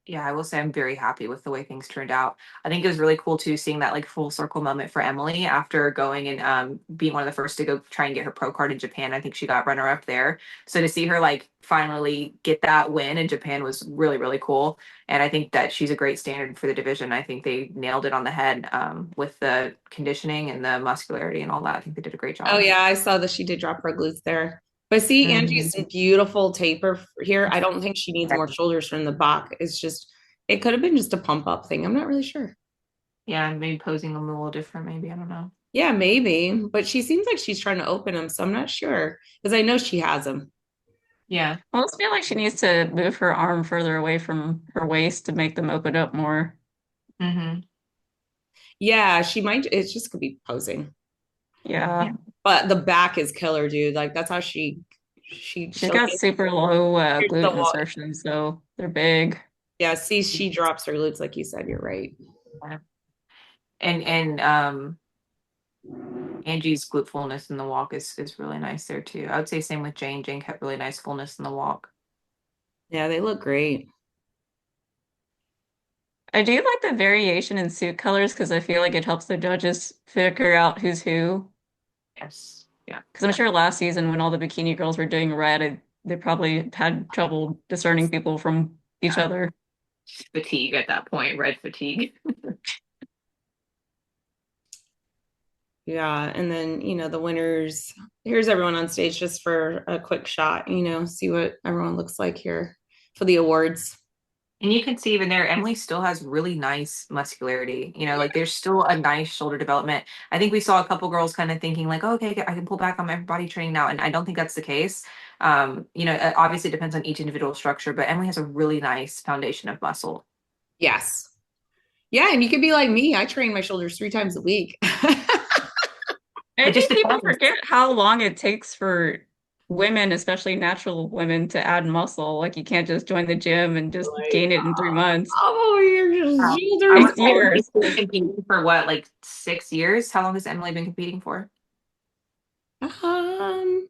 Yeah, I will say I'm very happy with the way things turned out. I think it was really cool too, seeing that like full circle moment for Emily after going and being one of the first to go try and get her pro card in Japan. I think she got runner up there. So to see her like finally get that win in Japan was really, really cool. And I think that she's a great standard for the division. I think they nailed it on the head with the conditioning and the muscularity and all that. I think they did a great Oh job. yeah, I saw that she did drop her glutes there. But see, Mhm. Angie's beautiful taper here. I don't think she needs more shoulders from the back. It's just it could have been just a pump up thing. I'm not really sure. Yeah, and maybe posing them a little different, maybe. I don't know. Yeah, maybe. But she seems like she's trying to open them, so I'm not sure because I know she has them. Yeah. I almost feel like she needs to move her arm further away from her waist to make them open up more. Hmm. Yeah, she might. It's just could be posing, Yeah. Yeah. but the back is killer, dude. Like that's how she She's got showcased. super low Here's the glute wall. insertions, so they're big. Yeah, see, she drops her glutes like you said. You're right. Yeah. And Angie's glute fullness in the walk is really nice there too. I would say same with Jane. Jane kept really nice fullness in the walk. Yeah, they look great. I do like the variation in suit colors because I feel like it helps the judges figure out who's who. Yes. Yeah. Because I'm sure last season when all the bikini girls were doing red, they probably had trouble discerning people from each Yeah. other. Fatigue at that point, red fatigue. Yeah, and then the winners. Here's everyone on stage just for a quick shot. See what everyone looks like here for the awards. And you can see even there, Emily still has really nice muscularity. Yeah. Like there's still a nice shoulder development. I think we saw a couple girls kind of thinking like, oh, okay, I can pull back on my body training now. And I don't think that's the case. Obviously it depends on each individual structure, but Emily has a really nice foundation of muscle. Yes. Yeah, and you could be like me. I train my shoulders 3 times a week. I It just think people depends. forget how long it takes for women, especially natural women, to add muscle. Like you can't just join the gym and just Like, gain it in 3 months. I'm over here just I shoulders would Takes say sore. years. Emily's been competing for what, like 6 years? How long has Emily been competing for? I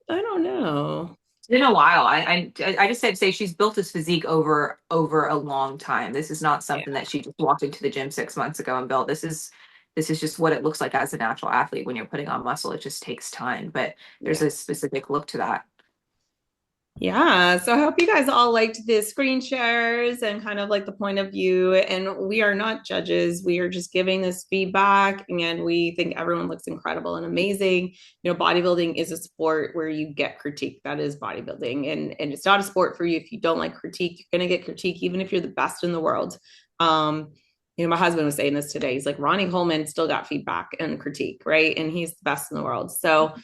don't know. It's been a while. I just said say she's built this physique over a long time. This is not Yeah. something that she just walked into the gym 6 months ago and built. This is just what it looks like as a natural athlete when you're putting on muscle. It just takes time, but there's Yeah. a specific look to that. Yeah, so I hope you guys all liked the screen shares and kind of like the point of view. And we are not judges. We are just giving this feedback, and we think everyone looks incredible and amazing. You know, bodybuilding is a sport where you get critique. That is bodybuilding. And it's not a sport for you if you don't like critique. You're gonna get critique even if you're the best in the world. Um, my husband was saying this today. He's like, Ronnie Coleman still got feedback and critique, right? And he's the best in the world. So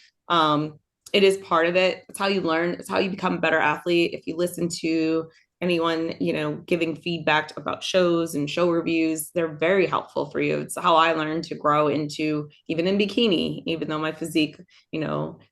it is part of it. It's how you learn. It's how you become a better athlete. If you listen to anyone, giving feedback about shows and show reviews, they're very helpful for you. It's how I learned to grow into, even in bikini, even though my physique,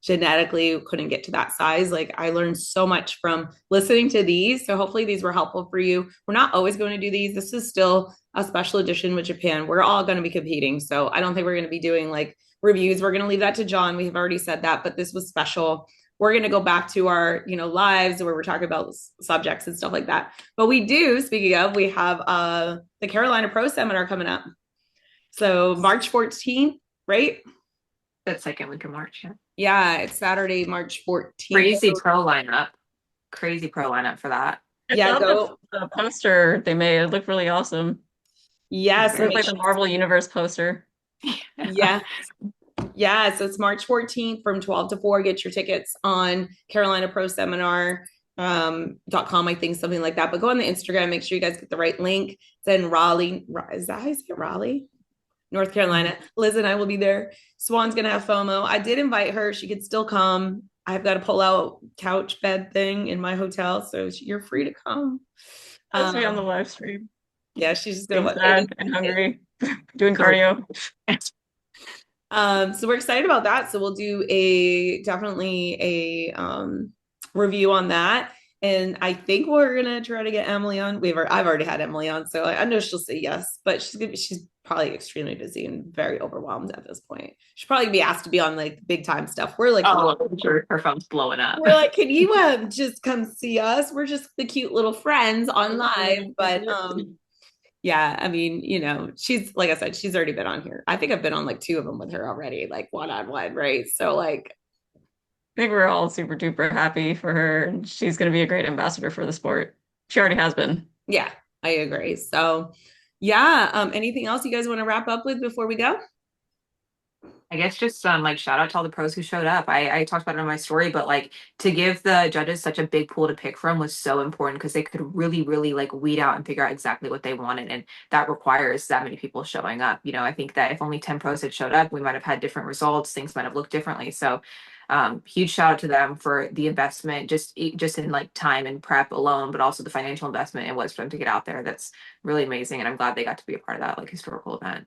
genetically couldn't get to that size. Like I learned so much from listening to these. So hopefully these were helpful for you. We're not always going to do these. This is still a special edition with Japan. We're all going to be competing. So I don't think we're going to be doing like reviews. We're going to leave that to John. We have already said that, but this was special. We're going to go back to our, lives where we're talking about subjects and stuff like that. But we do, speaking of, we have the Carolina Pro Seminar coming up. So March 14th, right? That second week of March, yeah. Yeah, it's Saturday, March 14th. Crazy pro lineup. Crazy pro lineup for that. Yeah, go. The poster they made, it looked really awesome. Yes. It looked like the Marvel Universe poster. Yeah. Yeah, so it's March 14th from 12 to 4. Get your tickets on CarolinaProSeminar.com, I think, something like that. But go on the Instagram, make sure you guys get the right link. It's in Raleigh. Is that how you say it? Raleigh? North Carolina. Liz and I will be there. Swan's going to have FOMO. I did invite her. She could still come. I've got a pull out couch bed thing in my hotel, so you're free to come. Supposed to be on the live stream. Yeah, she's just going to sad and hungry, doing cardio. So we're excited about that. So we'll do definitely a review on that. And I think we're gonna try to get Emily on. I've already had Emily on, so I know she'll say yes, but she's probably extremely busy and very overwhelmed at this point. She'll probably be asked to be on like big time stuff. We're like, oh, I'm sure her phone's blowing up. We're like, can you just come see us? We're just the cute little friends on live, but yeah, I mean, she's, like I said, she's already been on here. I think I've been on like 2 of them with her already, like one-on-one, right? So like, I think we're all super duper happy for her, and she's going to be a great ambassador for the sport. She already has been. Yeah, I agree. So yeah, anything else you guys want to wrap up with before we go? I guess just like shout out to all the pros who showed up. I talked about it in my story, but like to give the judges such a big pool to pick from was so important because they could really, really like weed out and figure out exactly what they wanted. And that requires that many people showing up. I think that if only 10 pros had showed up, we might have had different results. Things might have looked differently. So huge shout out to them for the investment, just in like time and prep alone, but also the financial investment it was for them to get out there. That's really amazing. And I'm glad they got to be a part of that like historical event.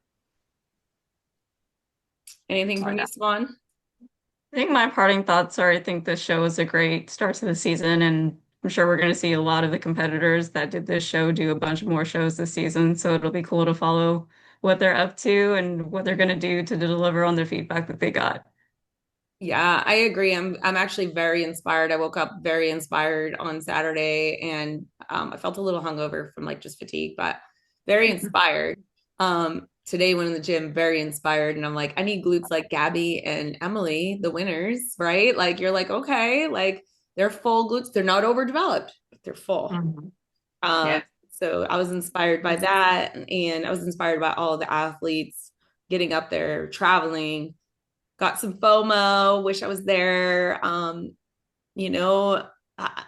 Anything from you, Swan? I think my parting thoughts are I think this show is a great start to the season, and I'm sure we're going to see a lot of the competitors that did this show do a bunch more shows this season. So it'll be cool to follow what they're up to and what they're going to do to deliver on the feedback that they got. Yeah, I agree. I'm actually very inspired. I woke up very inspired on Saturday, and I felt a little hungover from like just fatigue, but very inspired. Today went in the gym very inspired, and I'm like, I need glutes like Gabby and Emily, the winners, right? Like you're like, okay, like they're full glutes. They're not overdeveloped, but they're full. Mm-hmm. Yeah. So I was inspired by that, and I was inspired by all the athletes getting up there, traveling. Got some FOMO, wish I was there. You know,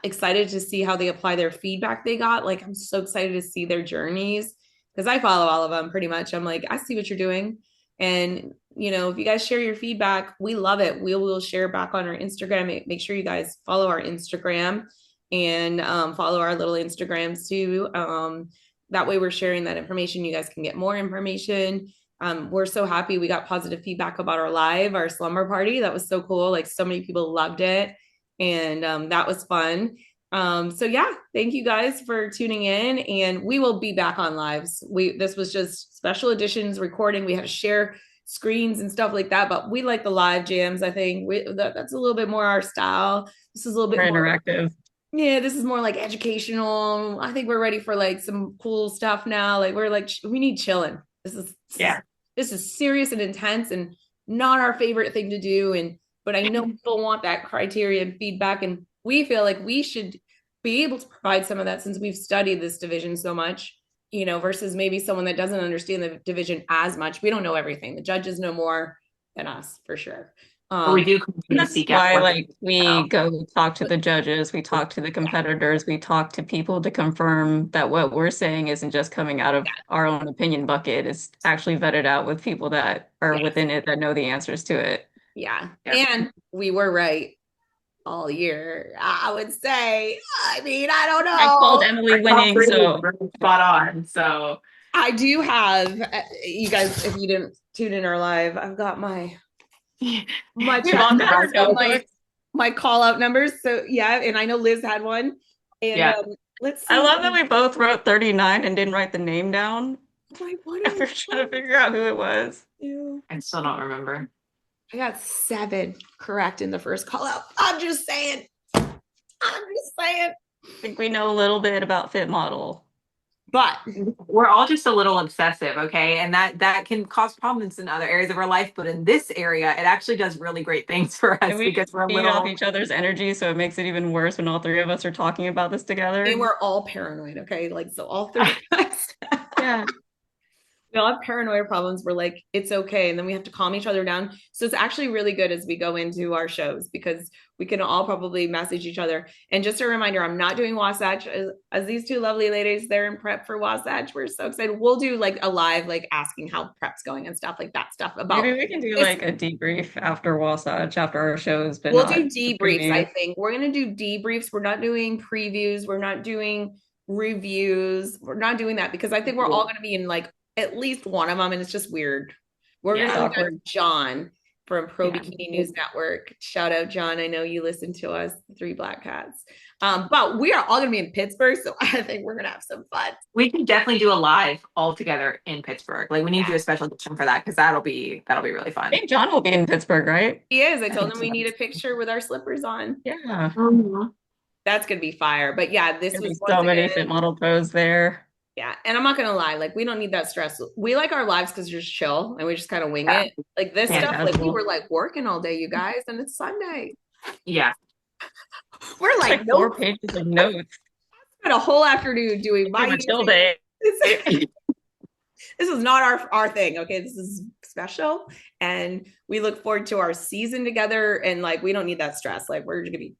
excited to see how they apply their feedback they got. Like, I'm so excited to see their journeys because I follow all of them pretty much. I'm like, I see what you're doing. And, if you guys share your feedback, we love it. We will share back on our Instagram. Make sure you guys follow our Instagram and follow our little Instagrams too. That way we're sharing that information. You guys can get more information. We're so happy we got positive feedback about our slumber party. That was so cool. Like so many people loved it. And that was fun. So yeah, thank you guys for tuning in, and we will be back on lives. This was just special editions recording. We had to share screens and stuff like that. But we like the live jams. I think that's a little bit more our style. This is a little bit More more interactive. yeah, this is more like educational. I think we're ready for like some cool stuff now. Like we're like we need chilling. Yeah. This is serious and intense and not our favorite thing to do. And but I know people want that criteria and feedback, and we feel like we should be able to provide some of that since we've studied this division so much, you know, versus maybe someone that doesn't understand the division as much. We don't know everything. The judges know more than us for sure. But we do continue to That's seek out why, what like, we go talk to the judges, we talk to the competitors, we talk to people to confirm that what we're saying isn't just coming out of our own opinion bucket. It's actually vetted out with people that are yeah, within it that know the answers to it. yeah. Yeah. And we were right all year, I would say. I mean, I don't I called know. Emily winning, so spot on. So I do have you guys, if you didn't tune in our live, I've got my we've all got our notebooks. my call out numbers. So yeah, and I know Liz had one. And Yeah. let's see. I love that we both wrote 39 and didn't write the name down. Like, what We're trying to figure out who it was. I still don't remember. I got 7 correct in the first call out. I'm just saying. I think we know a little bit about Fit Model. But We're all just a little obsessive, okay? And that can cause problems in other areas of our life, but in this area, it actually does really great things for us And we because we're a feed off little each other's energy, so it makes it even worse when all 3 of us are talking about this together. and we're all paranoid, okay? Like, so all 3 of us. Yeah. We all have paranoia problems. We're like, it's okay. And then we have to calm each other down. So it's actually really good as we go into our shows because we can all probably message each other. And just a reminder, I'm not doing Wasatch as these 2 lovely ladies, they're in prep for Wasatch. We're so excited. We'll do like a live, like asking how prep's going and stuff like that stuff about. Maybe we can do like a debrief after Wasatch, after our shows, but We'll not do debriefs, preview. I think. We're going to do debriefs. We're not doing previews. We're not doing reviews. We're not doing that because I think we're all going to be in like at least one of them, and it's just weird. We're gonna have John from Pro Bikini News Network. Shout out, John. I know you listen to us, 3 Black Cats. But we are all gonna be in Pittsburgh, so I think we're gonna have some fun. We can definitely do a live all together in Pittsburgh. Like we need to do a special edition for that because that'll be really fun. I think John will be in Pittsburgh, right? He is. I told him we need a picture with our slippers on. Yeah. That's gonna be fire. But yeah, this was so many Fit Model pros there. Yeah, and I'm not gonna lie, like we don't need that stress. We like our lives because you're just chill and we just kind of wing it. Like this stuff, like we were like working all day, you guys, and it's Sunday. Yeah, we're like 4 pages of notes. Spent a whole afternoon doing my chill day. This is not our thing. Okay, this is special, and we look forward to our season together. And like we don't need that stress. Like we're gonna be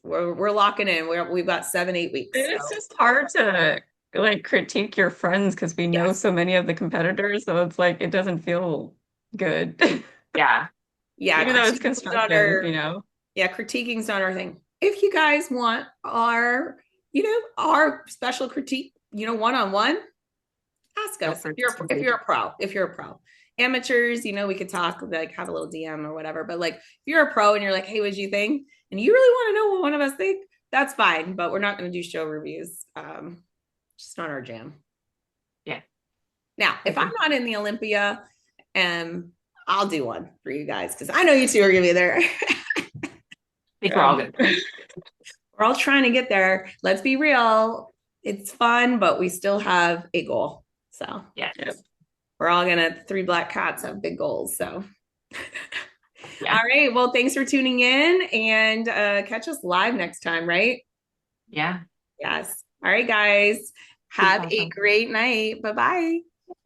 we're locking in. We've got 7-8 weeks. It's just hard to like critique your friends because we know so many of the competitors, so it's like it doesn't feel good. Yeah. Even though it's constructive, you know. Yeah, critiquing's not our thing. If you guys want our, you know, our special critique, you know, one-on-one, ask us. If you're a pro. Amateurs, you know, we could talk, like have a little DM or whatever. But like if you're a pro and you're like, hey, what'd you think? And you really want to know what one of us think, that's fine. But we're not going to do show reviews. Just not our jam. Yeah. Now, if I'm not in the Olympia, I'll do one for you guys because I know you 2 are gonna be there. I think we're all good. We're all trying to get there. Let's be real. It's fun, but we still have a goal. So yeah, we're all 3 Black Cats have big goals. So yeah. All right. Well, thanks for tuning in and catch us live next time, right? Yeah. Yes. All right, guys. Have a great night. Bye-bye.